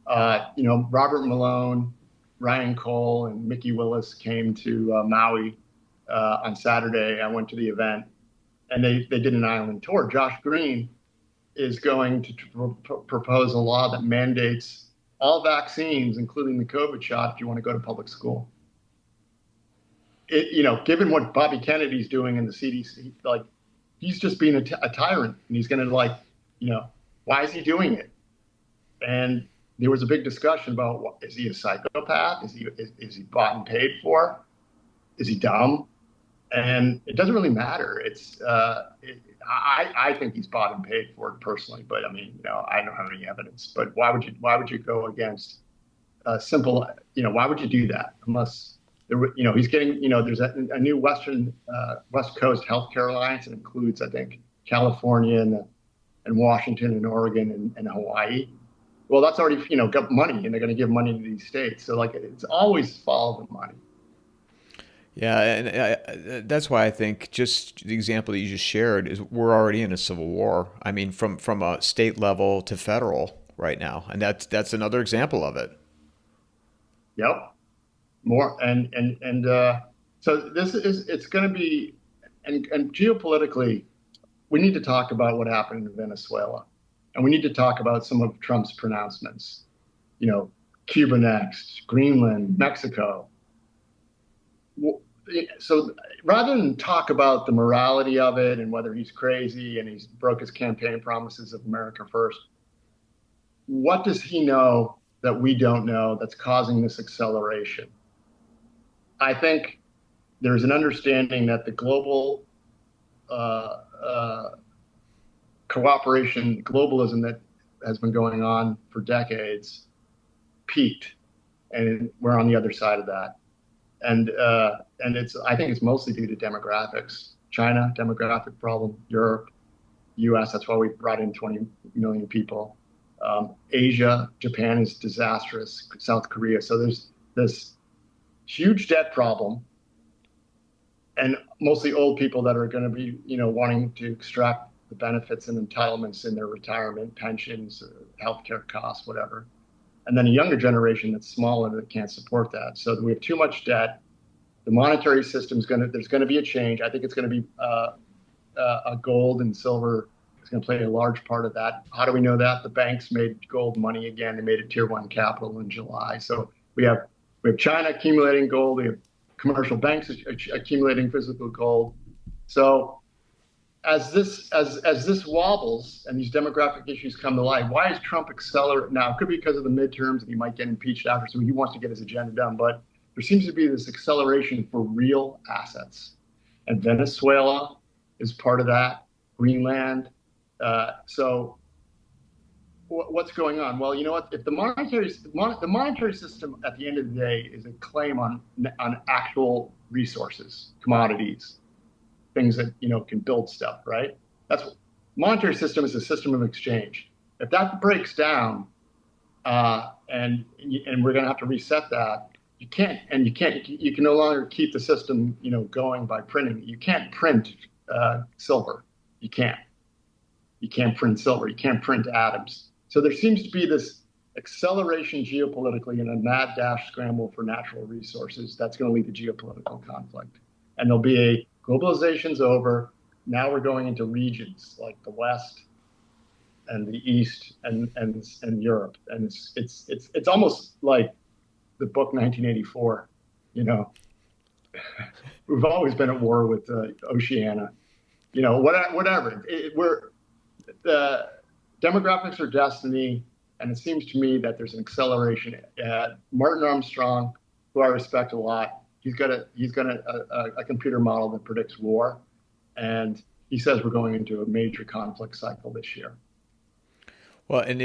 Robert Malone, Ryan Cole, and Mickey Willis came to Maui on Saturday. I went to the event, and they did an island tour. Josh Green is going to propose a law that mandates all vaccines, including the COVID shot, if you want to go to public school. Given what Bobby Kennedy's doing in the CDC, like, he's just being a tyrant, and he's going to why is he doing it? And there was a big discussion about is he a psychopath? Is he bought and paid for? Is he dumb? And it doesn't really matter. I think he's bought and paid for it personally, but I mean, I don't have any evidence. But why would you go against simple? Why would you do that unless he's getting, there's a new West Coast Healthcare Alliance that includes, I think, California and Washington and Oregon and Hawaii. Well, that's already, got money, and they're going to give money to these states. So like, it's always follow the money. Yeah, and that's why I think just the example that you just shared is we're already in a civil war. I mean, from a state level to federal right now, and that's another example of it. Yep. More so this is it's going to be and geopolitically, we need to talk about what happened in Venezuela, and we need to talk about some of Trump's pronouncements. Cuba next, Greenland, Mexico. So rather than talk about the morality of it and whether he's crazy and he's broke his campaign promises of America first, what does he know that we don't know that's causing this acceleration? I think there's an understanding that the global cooperation, globalism that has been going on for decades peaked, and we're on the other side of that. And I think it's mostly due to demographics. China, demographic problem. Europe, U.S. That's why we brought in 20 million people. Asia, Japan is disastrous. South Korea. So there's this huge debt problem, and mostly old people that are going to be, wanting to extract the benefits and entitlements in their retirement, pensions, healthcare costs, whatever. And then a younger generation that's smaller that can't support that. So we have too much debt. The monetary system there's going to be a change. I think it's going to be a gold and silver is going to play a large part of that. How do we know that? The banks made gold money again. They made it tier one capital in July. So we have China accumulating gold. We have commercial banks accumulating physical gold. So as this wobbles and these demographic issues come to light, why is Trump accelerating now? It could be because of the midterms and he might get impeached after, so he wants to get his agenda done. But there seems to be this acceleration for real assets, and Venezuela is part of that. Greenland. So what's going on? Well, you know what? If the monetary system at the end of the day is a claim on actual resources, commodities, things that can build stuff, right? That's monetary system is a system of exchange. If that breaks down, and we're going to have to reset that, you can no longer keep the system going by printing. You can't print silver. You can't print silver. You can't print atoms. So there seems to be this acceleration geopolitically in a mad dash scramble for natural resources that's going to lead to geopolitical conflict, and there'll be a globalization's over. Now we're going into regions like the West and the East and Europe, and it's almost like the book 1984. We've always been at war with Oceania. Whatever. The demographics are destiny, and it seems to me that there's an acceleration. Martin Armstrong, who I respect a lot, he's got a computer model that predicts war, and he says we're going into a major conflict cycle this year. Well, and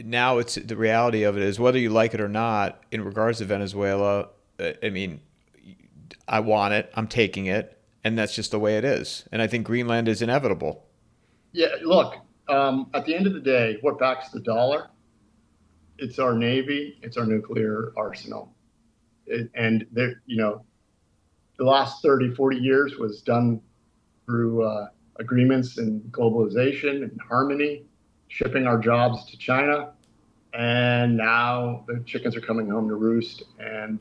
now it's the reality of it is whether you like it or not. In regards to Venezuela, I mean, I want it, I'm taking it, and that's just the way it is. And I think Greenland is inevitable. Yeah, look, at the end of the day, what backs the dollar? It's our Navy, it's our nuclear arsenal. And the last 30, 40 years was done through agreements and globalization and harmony, shipping our jobs to China. And now the chickens are coming home to roost, and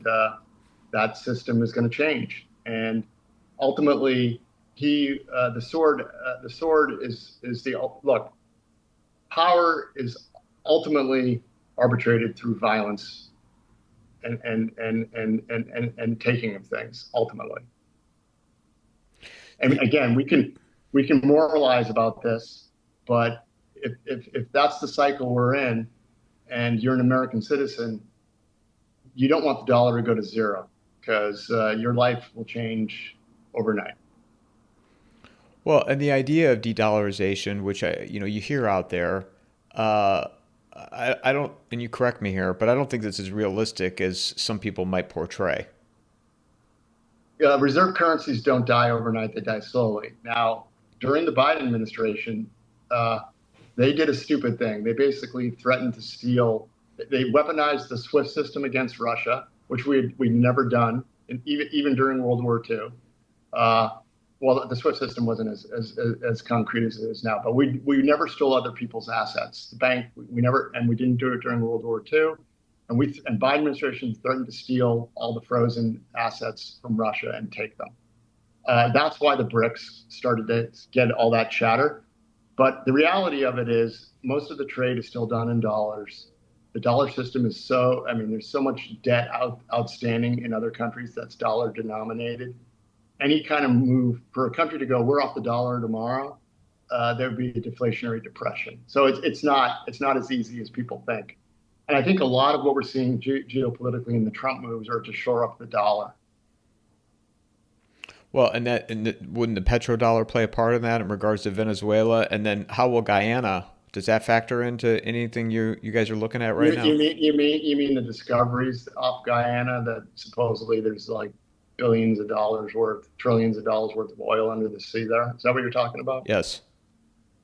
that system is going to change. And ultimately, the sword is look. Power is ultimately arbitrated through violence and taking of things ultimately. And again, we can moralize about this, but if that's the cycle we're in, and you're an American citizen, you don't want the dollar to go to zero because your life will change overnight. Well, and the idea of de-dollarization, which you hear out there, uh, I don't, and you correct me here, but I don't think this is realistic as some people might portray. Reserve currencies don't die overnight; they die slowly. Now, during the Biden administration, uh, they did a stupid thing. They basically threatened to steal. They weaponized the SWIFT system against Russia, which we'd never done, and even during World War II. Uh, well, the SWIFT system wasn't as concrete as it is now, but we never stole other people's assets. The bank, we never, and we didn't do it during World War II. And Biden administration threatened to steal all the frozen assets from Russia and take them. That's why the BRICS started to get all that chatter. But the reality of it is most of the trade is still done in dollars. The dollar system is there's so much debt outstanding in other countries that's dollar denominated. Any kind of move for a country to go, we're off the dollar tomorrow, there'd be a deflationary depression. So it's not as easy as people think. And I think a lot of what we're seeing geopolitically in the Trump moves are to shore up the dollar. Well, wouldn't the petrodollar play a part in that in regards to Venezuela? And then how will Guyana? Does that factor into anything you guys are looking at right now? You mean the discoveries off Guyana that supposedly there's like billions of dollars worth, trillions of dollars worth of oil under the sea there? Is that what you're talking about? Yes.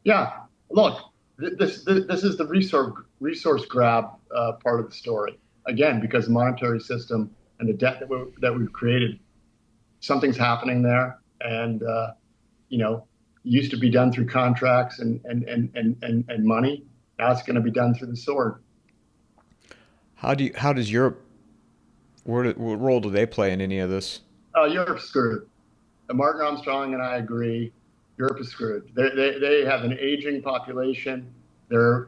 Yeah. Look, this is the resource grab part of the story. Again, because the monetary system and the debt that we've created, something's happening there, and used to be done through contracts and money. Now it's going to be done through the sword. How does Europe? What role do they play in any of this? Europe's screwed. Martin Armstrong and I agree. Europe is screwed. They have an aging population. They're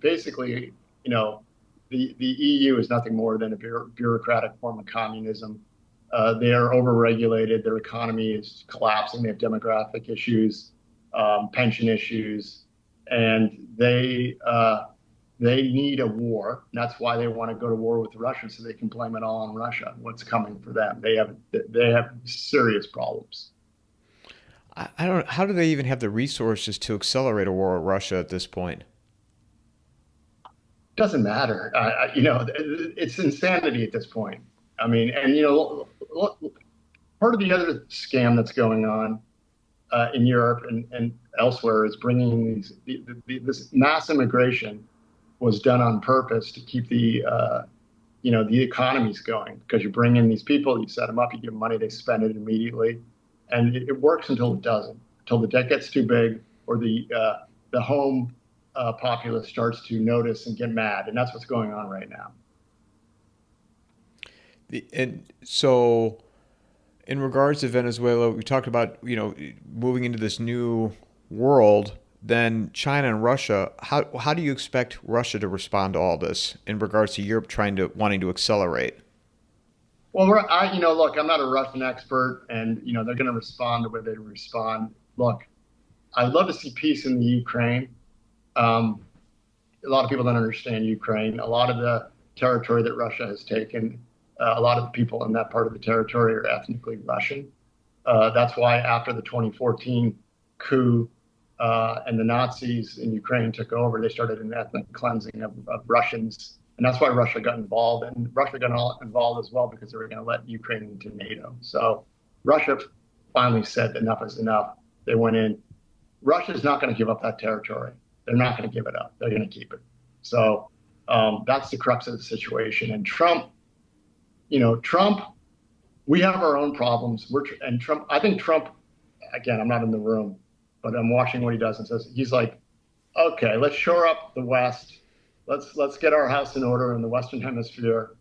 basically, the EU is nothing more than a bureaucratic form of communism. They are overregulated. Their economy is collapsing. They have demographic issues, pension issues, and they need a war. And that's why they want to go to war with Russia, so they can blame it all on Russia. What's coming for them? They have serious problems. I don't. How do they even have the resources to accelerate a war with Russia at this point? Doesn't matter. It's insanity at this point. I mean, and part of the other scam that's going on in Europe and elsewhere is bringing this mass immigration was done on purpose to keep the economies going, because you bring in these people, you set them up, you give them money, they spend it immediately, and it works until it doesn't, until the debt gets too big or the home populace starts to notice and get mad, and that's what's going on right now. And so, in regards to Venezuela, we talked about moving into this new world. Then China and Russia. How do you expect Russia to respond to all this in regards to Europe wanting to accelerate? Well, look, I'm not a Russian expert, and they're going to respond the way they respond. Look, I'd love to see peace in the Ukraine. A lot of people don't understand Ukraine. A lot of the territory that Russia has taken. A lot of the people in that part of the territory are ethnically Russian. That's why after the 2014 coup and the Nazis in Ukraine took over, they started an ethnic cleansing of Russians. And that's why Russia got involved. And Russia got involved as well because they were going to let Ukraine into NATO. So Russia finally said enough is enough. They went in. Russia's not going to give up that territory. They're not going to give it up. They're going to keep it. So that's the crux of the situation. And Trump, we have our own problems. I think Trump, again, I'm not in the room, but I'm watching what he does and says, he's like, okay, let's shore up the West. Let's get our house in order in the Western Hemisphere.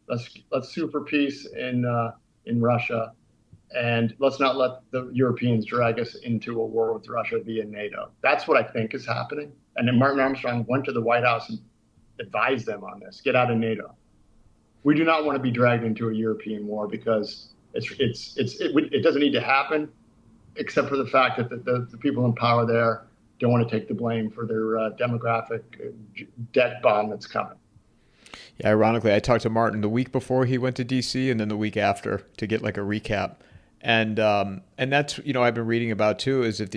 Let's sue for peace in Russia, and let's not let the Europeans drag us into a war with Russia via NATO. That's what I think is happening. And then Martin Armstrong went to the White House and advised them on this: get out of NATO. We do not want to be dragged into a European war because it doesn't need to happen, except for the fact that the people in power there don't want to take the blame for their demographic debt bomb that's coming. Yeah, ironically, I talked to Martin the week before he went to DC, and then the week after to get like a recap. And that's, I've been reading about too, is if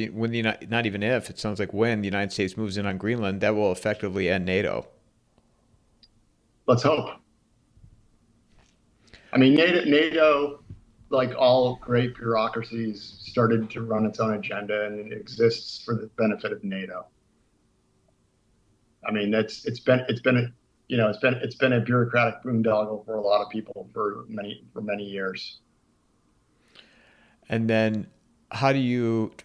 not even if, it sounds like when the United States moves in on Greenland, that will effectively end NATO. Let's hope. I mean, NATO, like all great bureaucracies, started to run its own agenda, and it exists for the benefit of NATO. I mean, it's been a bureaucratic boondoggle for a lot of people for many years. And then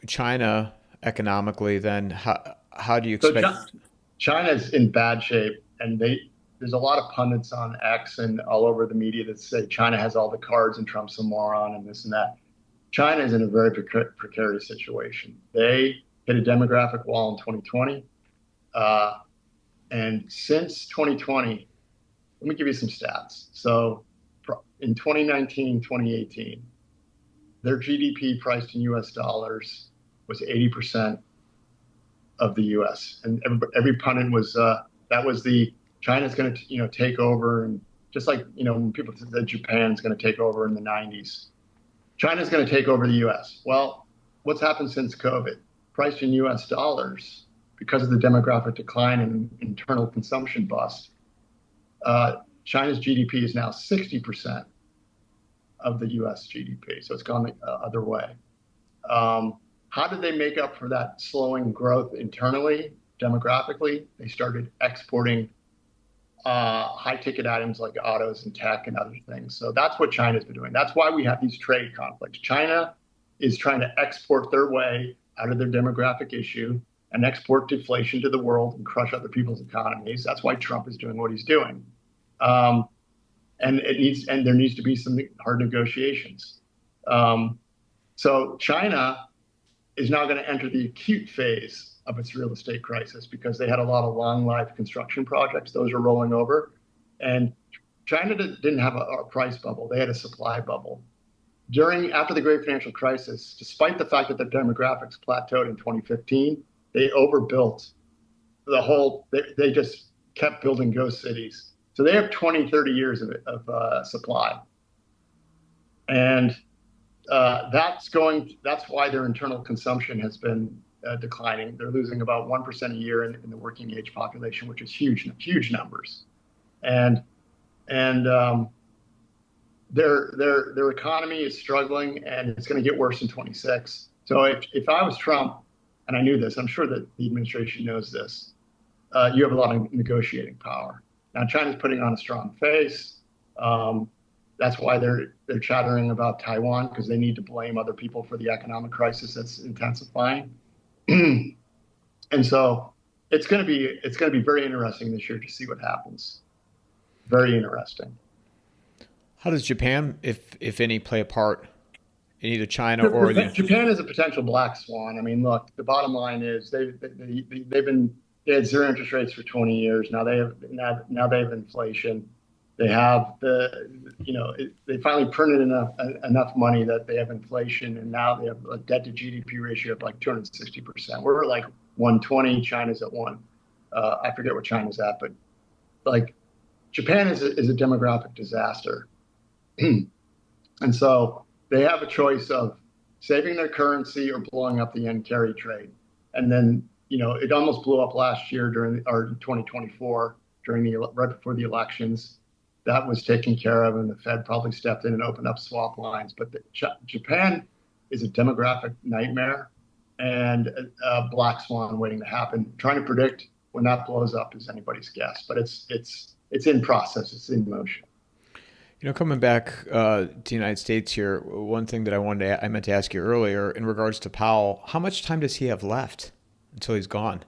China economically, then how do you expect? So China's in bad shape, and there's a lot of pundits on X and all over the media that say China has all the cards and Trump's a moron and this and that. China is in a very precarious situation. They hit a demographic wall in 2020. And since 2020, let me give you some stats. So in 2019, 2018, their GDP priced in US dollars was 80% of the US. And every pundit was, that was China's going to, take over. And just like, when people said Japan's going to take over in the 90s, China's going to take over the US. Well, what's happened since COVID? Priced in US dollars, because of the demographic decline and internal consumption bust, China's GDP is now 60% of the US GDP. So it's gone the other way. How did they make up for that slowing growth internally, demographically? They started exporting high ticket items like autos and tech and other things. So that's what China's been doing. That's why we have these trade conflicts. China is trying to export their way out of their demographic issue and export deflation to the world and crush other people's economies. That's why Trump is doing what he's doing. And there needs to be some hard negotiations. So China is now going to enter the acute phase of its real estate crisis because they had a lot of long life construction projects. Those are rolling over. And China didn't have a price bubble. They had a supply bubble. After the great financial crisis, despite the fact that their demographics plateaued in 2015, they overbuilt they just kept building ghost cities. So they have 20, 30 years of supply. And that's why their internal consumption has been declining. They're losing about 1% a year in the working age population, which is huge numbers. And their economy is struggling, and it's going to get worse in 26. So if I was Trump, and I knew this, I'm sure that the administration knows this, you have a lot of negotiating power. Now China's putting on a strong face. That's why they're chattering about Taiwan, because they need to blame other people for the economic crisis that's intensifying. And so it's going to be very interesting this year to see what happens. Very interesting. How does Japan, if any, play a part in either China or Japan is a potential black swan. I mean, look, the bottom line is they had zero interest rates for 20 years. Now they have inflation. They have they finally printed enough money that they have inflation, and now they have a debt to GDP ratio of like 260%. We're at like 120. China's at 1. I forget what China's at, but like Japan is a demographic disaster. And so they have a choice of saving their currency or blowing up the yen carry trade. And then, it almost blew up last year during 2024, right before the elections. That was taken care of, and the Fed probably stepped in and opened up swap lines. But Japan is a demographic nightmare and a black swan waiting to happen. Trying to predict when that blows up is anybody's guess, but it's in process. It's in motion. Coming back to the United States here, one thing that I meant to ask you earlier in regards to Powell, how much time does he have left until he's gone?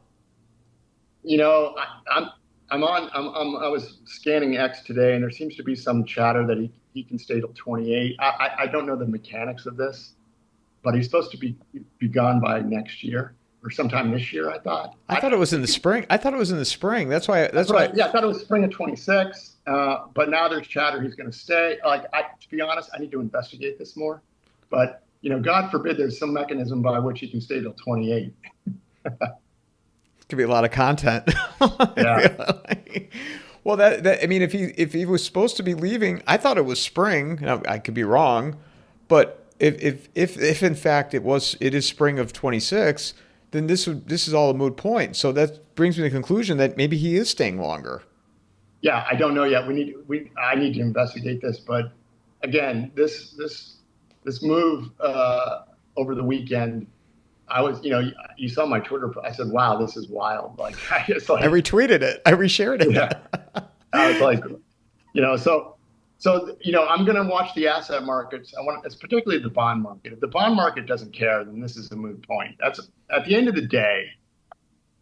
I was scanning X today, and there seems to be some chatter that he can stay till 28. I don't know the mechanics of this, but he's supposed to be gone by next year or sometime this year. I thought it was in the spring. That's why. Yeah, I thought it was spring of 26. But now there's chatter he's going to stay. To be honest, I need to investigate this more. But God forbid there's some mechanism by which he can stay till 28. could be a lot of content. Yeah. Well, that I mean, if he was supposed to be leaving, I thought it was spring. Now, I could be wrong, but if in fact it is spring of 26, then this is all a moot point. So that brings me to the conclusion that maybe he is staying longer. Yeah, I don't know yet. I need to investigate this, but again, this move over the weekend, I was, you saw my Twitter. I said, "Wow, this is wild!" Like, I retweeted it. I reshared it. Yeah, I was like, I'm going to watch the asset markets. It's particularly the bond market. If the bond market doesn't care, then this is a moot point. That's at the end of the day.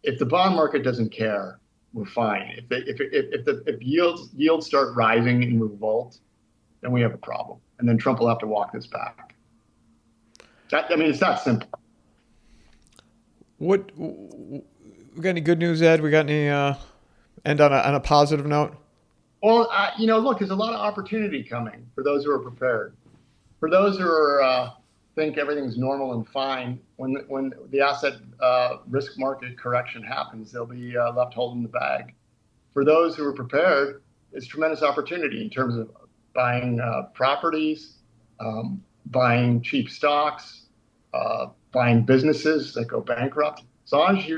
If the bond market doesn't care, we're fine. If yields start rising in revolt, then we have a problem, and then Trump will have to walk this back. It's that simple. We got any good news, Ed? We got any end on a positive note? Well, look, there's a lot of opportunity coming for those who are prepared. For those who are think everything's normal and fine, when the asset risk market correction happens, they'll be left holding the bag. For those who are prepared, it's tremendous opportunity in terms of buying properties, buying cheap stocks, buying businesses that go bankrupt. As long as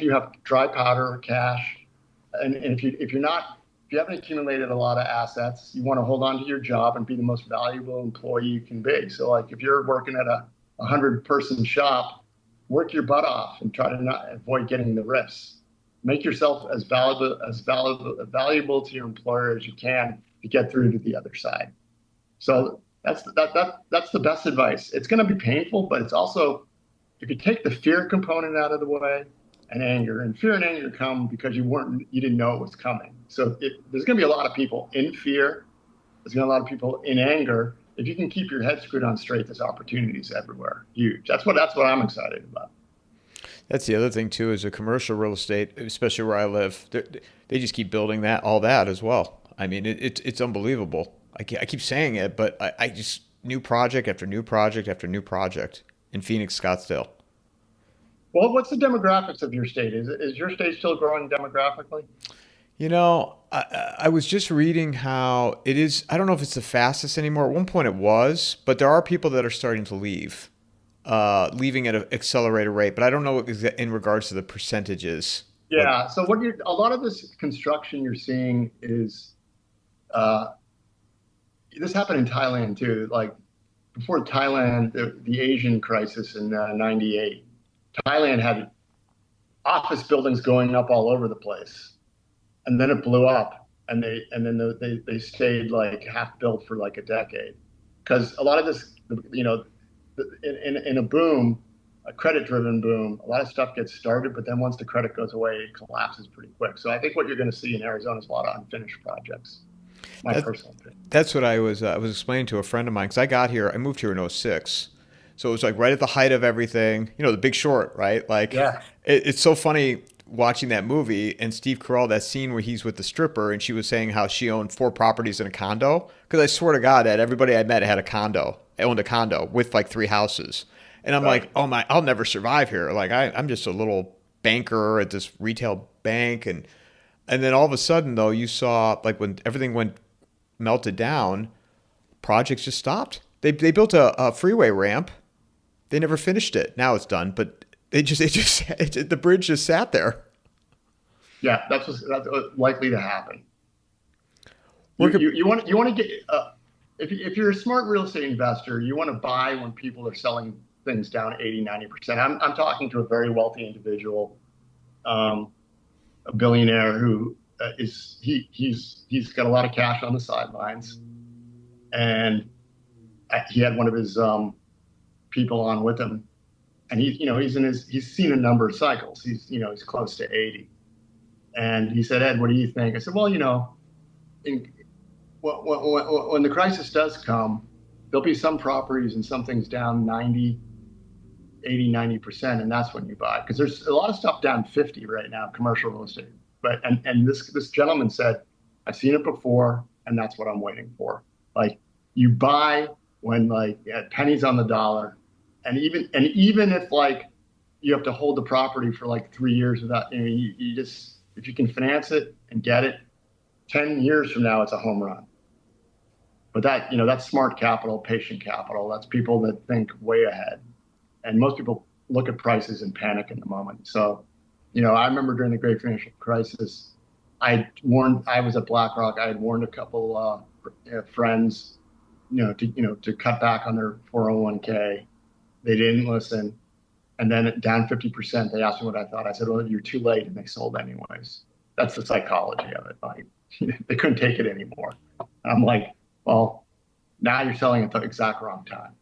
you have dry powder or cash, and if you haven't accumulated a lot of assets, you want to hold on to your job and be the most valuable employee you can be. So, like, if you're working at a 100-person shop, work your butt off and try to not avoid getting the risks. Make yourself as valuable to your employer as you can to get through to the other side. So that's the best advice. It's going to be painful, but it's also, if you take the fear component out of the way, and anger, and fear and anger come because you didn't know it was coming. So there's going to be a lot of people in fear. There's going to be a lot of people in anger. If you can keep your head screwed on straight, there's opportunities everywhere. Huge. That's what I'm excited about. That's the other thing too, is the commercial real estate, especially where I live. They just keep building all that as well. I mean, it's unbelievable. I keep saying it, but I just new project after new project after new project in Phoenix, Scottsdale. Well, what's the demographics of your state? Is your state still growing demographically? I was just reading how it is. I don't know if it's the fastest anymore. At one point it was, but there are people that are starting to leave, leaving at an accelerated rate. But I don't know in regards to the percentages. Yeah. So a lot of this construction you're seeing is, this happened in Thailand too. Like before Thailand, the Asian crisis in '98. Thailand had office buildings going up all over the place, and then it blew up, and they stayed like half built for like a decade, because a lot of this, in a boom, a credit-driven boom, a lot of stuff gets started, but then once the credit goes away, it collapses pretty quick. So I think what you're going to see in Arizona is a lot of unfinished projects. My personal opinion. That's what I was explaining to a friend of mine, because I moved here in '06. So it was like right at the height of everything, The Big Short, right? Like, yeah. It's so funny watching that movie and Steve Carell, that scene where he's with the stripper and she was saying how she owned 4 properties in a condo. Because I swear to God that everybody I met owned a condo with like 3 houses. And I'm like, oh my, I'll never survive here. Like I'm just a little banker at this retail bank. And then all of a sudden though, you saw like when everything melted down, projects just stopped. They built a freeway ramp. They never finished it. Now it's done, but the bridge just sat there. Yeah, that's likely to happen. You want to get if you're a smart real estate investor, you want to buy when people are selling things down 80-90%. I'm talking to a very wealthy individual, a billionaire who he's got a lot of cash on the sidelines, and he had one of his people on with him, and he's seen a number of cycles. He's close to 80, and he said, Ed, what do you think? I said, well, when the crisis does come, there'll be some properties and some things down 90%, and that's when you buy, because there's a lot of stuff down 50 right now, commercial real estate. But and this gentleman said, I've seen it before, and that's what I'm waiting for. Like, you buy when like pennies on the dollar. And even if like, you have to hold the property for like 3 years without, you just, if you can finance it and get it, 10 years from now, it's a home run. But that's smart capital, patient capital. That's people that think way ahead. And most people look at prices and panic in the moment. So, I remember during the great financial crisis, I was at BlackRock. I had warned a couple friends, to cut back on their 401k. They didn't listen. And then down 50%, they asked me what I thought. I said, well, you're too late. And they sold anyways. That's the psychology of it. Like, they couldn't take it anymore. And I'm like, well, now you're selling at the exact wrong time.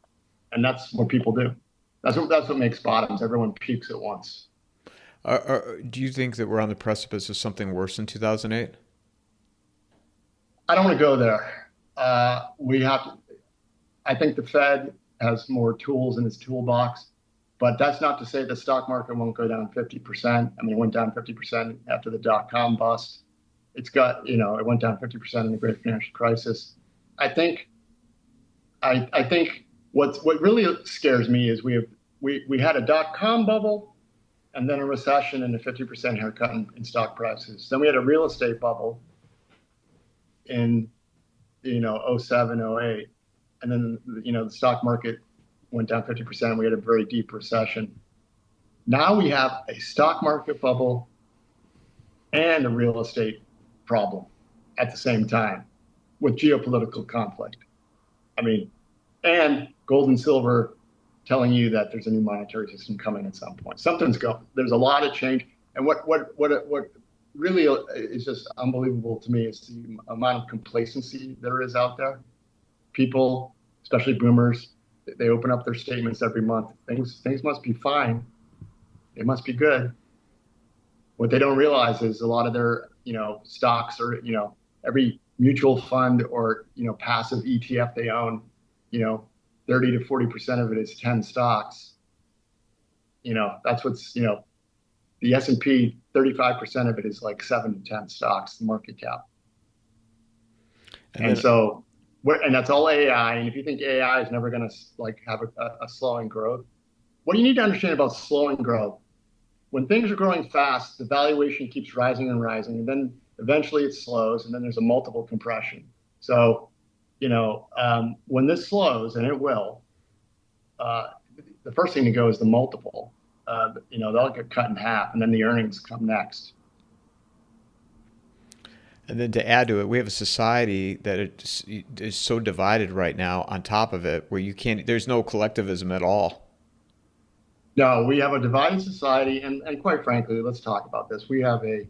And that's what people do. That's what makes bottoms. Everyone peaks at once. Do you think that we're on the precipice of something worse than 2008? I don't want to go there. We have to. I think the Fed has more tools in its toolbox, but that's not to say the stock market won't go down 50%. I mean, it went down 50% after the dot-com bust. It went down 50% in the great financial crisis. I think what really scares me is we had a dot-com bubble and then a recession and a 50% haircut in stock prices. Then we had a real estate bubble in 07, 08. And then, the stock market went down 50%. We had a very deep recession. Now we have a stock market bubble and a real estate problem at the same time with geopolitical conflict. I mean, and gold and silver telling you that there's a new monetary system coming at some point. Something's going. There's a lot of change. And what really is just unbelievable to me is the amount of complacency there is out there. People, especially boomers, they open up their statements every month. Things must be fine. It must be good. What they don't realize is a lot of their, stocks or, every mutual fund or, passive ETF they own, 30 to 40% of it is 10 stocks. That's what's, the S&P, 35% of it is like 7 to 10 stocks, the market cap. And that's all AI. And if you think AI is never going to have a slowing growth, what you need to understand about slowing growth, when things are growing fast, the valuation keeps rising and rising, and then eventually it slows, and then there's a multiple compression. So, when this slows, and it will, the first thing to go is the multiple. They'll get cut in half, and then the earnings come next. And then to add to it, we have a society that is so divided right now on top of it, where there's no collectivism at all. No, we have a divided society, and quite frankly, let's talk about this. We have a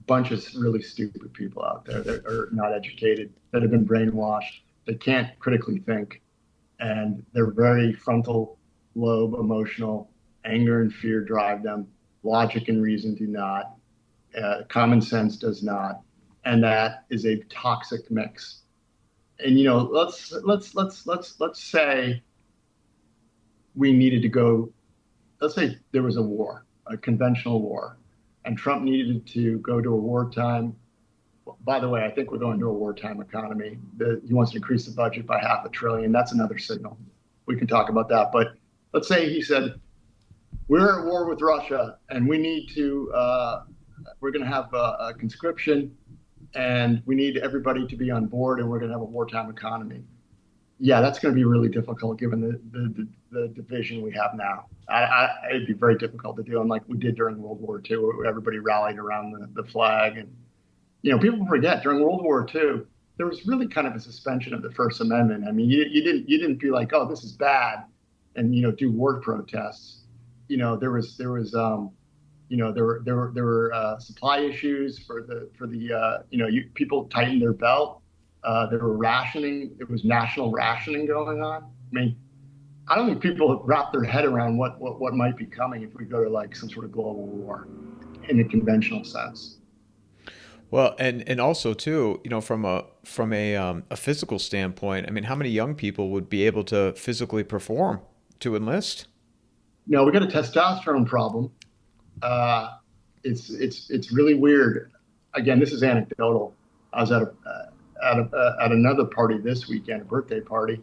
bunch of really stupid people out there that are not educated, that have been brainwashed, that can't critically think, and they're very frontal lobe emotional. Anger and fear drive them. Logic and reason do not. Common sense does not. And that is a toxic mix. And let's say we needed to go. Let's say there was a war, a conventional war, and Trump needed to go to a wartime. By the way, I think we're going to a wartime economy. He wants to increase the budget by $500 billion. That's another signal. We can talk about that. But let's say he said, we're at war with Russia, and we need to. We're going to have a conscription. And we need everybody to be on board, and we're going to have a wartime economy. Yeah, that's going to be really difficult given the division we have now. It'd be very difficult to do, unlike we did during World War II, where everybody rallied around the flag. And people forget during World War II, there was really kind of a suspension of the First Amendment. I mean, you didn't be like, oh, this is bad, and do war protests. There were supply issues for the people tightened their belt. There were rationing. There was national rationing going on. I mean, I don't think people have wrapped their head around what might be coming if we go to like some sort of global war in a conventional sense. Well, and also too, from a physical standpoint, I mean, how many young people would be able to physically perform to enlist? We got a testosterone problem. It's really weird. Again, this is anecdotal. I was at another party this weekend, a birthday party,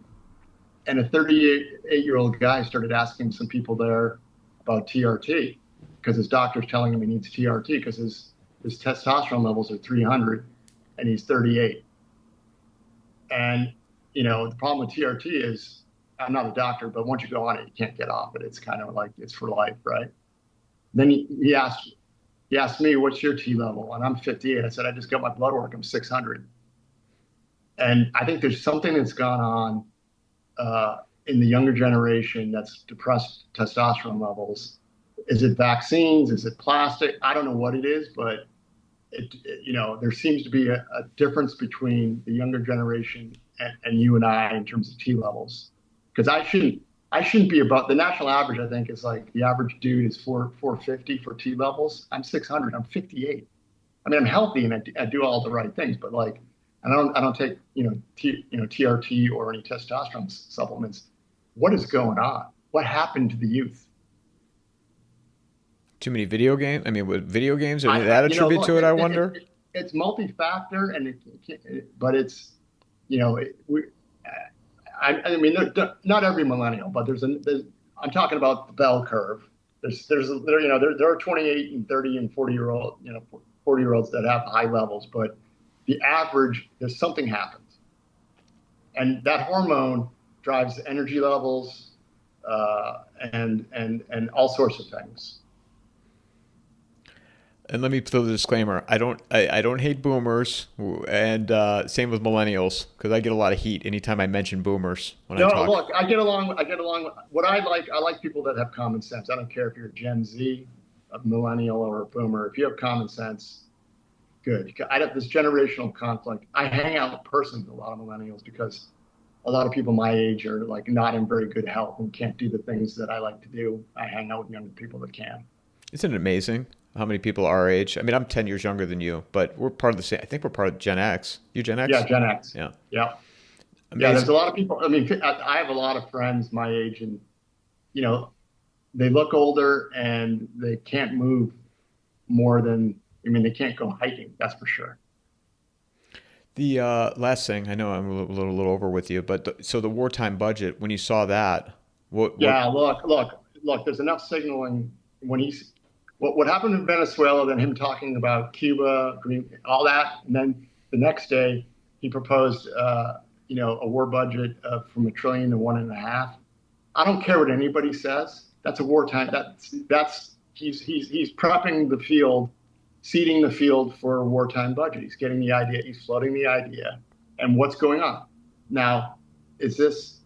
and a 38-year-old guy started asking some people there about TRT because his doctor's telling him he needs TRT because his testosterone levels are 300 and he's 38. And, the problem with TRT is, I'm not a doctor, but once you go on it, you can't get off it. It's kind of like it's for life, right? Then he asked me, what's your T level? And I'm 58. I said, I just got my blood work. I'm 600. And I think there's something that's gone on in the younger generation that's depressed testosterone levels. Is it vaccines? Is it plastic? I don't know what it is, but there seems to be a difference between the younger generation and you and I in terms of T levels. Because I shouldn't be above the national average. I think is like the average dude is 450 for T levels. I'm 600. I'm 58. I mean, I'm healthy and I do all the right things, but like, I don't take TRT or any testosterone supplements. What is going on? What happened to the youth? Too many video games? I mean, with video games, or that attribute to it, I wonder? It's multi-factor, but it's, I mean, not every millennial, but I'm talking about the bell curve. There are 28 and 30 and 40-year-olds that have high levels, but the average, there's something happens. And that hormone drives energy levels and all sorts of things. And let me throw the disclaimer: I don't hate boomers, and same with millennials, because I get a lot of heat anytime I mention boomers when I talk. No, look, I get along. What I like people that have common sense. I don't care if you're a Gen Z, a millennial, or a boomer. If you have common sense, good. I have this generational conflict. I hang out personally with a lot of millennials because a lot of people my age are like not in very good health and can't do the things that I like to do. I hang out with younger people that can. Isn't it amazing how many people our age? I mean, I'm 10 years younger than you, but we're part of the same. I think we're part of Gen X. You Gen X? Yeah, Gen X. Yeah. Yeah. Amazing. Yeah, there's a lot of people. I mean, I have a lot of friends my age, and they look older and they can't move more than. I mean, they can't go hiking. That's for sure. The last thing, I know I'm a little over with you, but so the wartime budget, when you saw that, Yeah, look. There's enough signaling when he's. What happened in Venezuela, then him talking about Cuba, all that, and then the next day he proposed, a war budget from $1 trillion to $1.5 trillion. I don't care what anybody says. That's a wartime. He's prepping the field, seeding the field for a wartime budget. He's getting the idea. He's floating the idea. And what's going on now? Is this?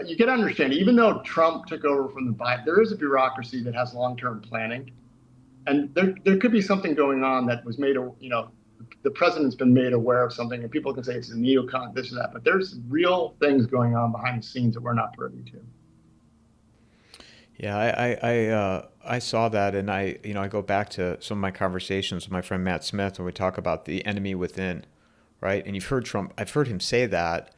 You can understand, even though Trump took over from the Biden, there is a bureaucracy that has long-term planning. And there could be something going on that was made, the president's been made aware of something, and people can say it's a neocon, this or that, but there's real things going on behind the scenes that we're not privy to. Yeah, I saw that, and I go back to some of my conversations with my friend Matt Smith when we talk about the enemy within, right? And I've heard him say that.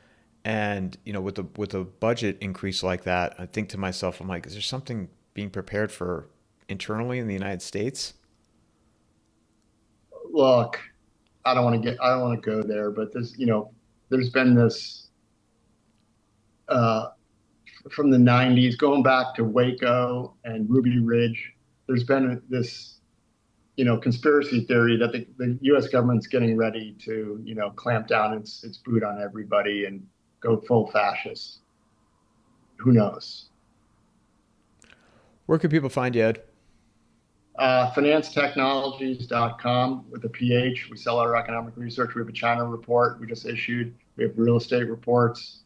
And with a budget increase like that, I think to myself, I'm like, is there something being prepared for internally in the United States? Look, I don't want to go there, but there's been this from the 90s, going back to Waco and Ruby Ridge. There's been this conspiracy theory that the U.S. government's getting ready to clamp down its boot on everybody and go full fascist. Who knows? Where can people find you, Ed? Financetechnologies.com with a PH. We sell our economic research. We have a China report we just issued. We have real estate reports.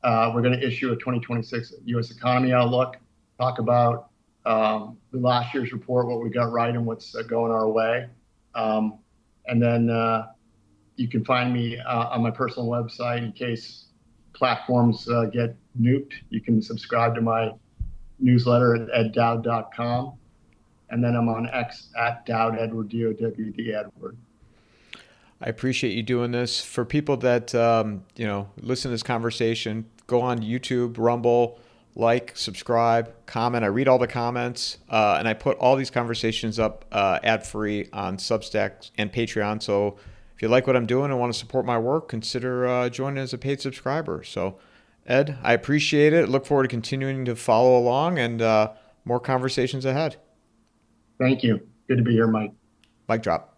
We're going to issue a 2026 U.S. economy outlook, talk about the last year's report, what we got right and what's going our way. And then you can find me on my personal website in case platforms get nuked. You can subscribe to my newsletter at eddowd.com. And then I'm on X at Dowd Edward, D-O-W-D Edward. I appreciate you doing this. For people that, listen to this conversation, go on YouTube, Rumble, subscribe, comment. I read all the comments, and I put all these conversations up ad-free on Substack and Patreon. So if you like what I'm doing and want to support my work, consider joining as a paid subscriber. So, Ed, I appreciate it. Look forward to continuing to follow along, and more conversations ahead. Thank you. Good to be here, Mike. Mic drop.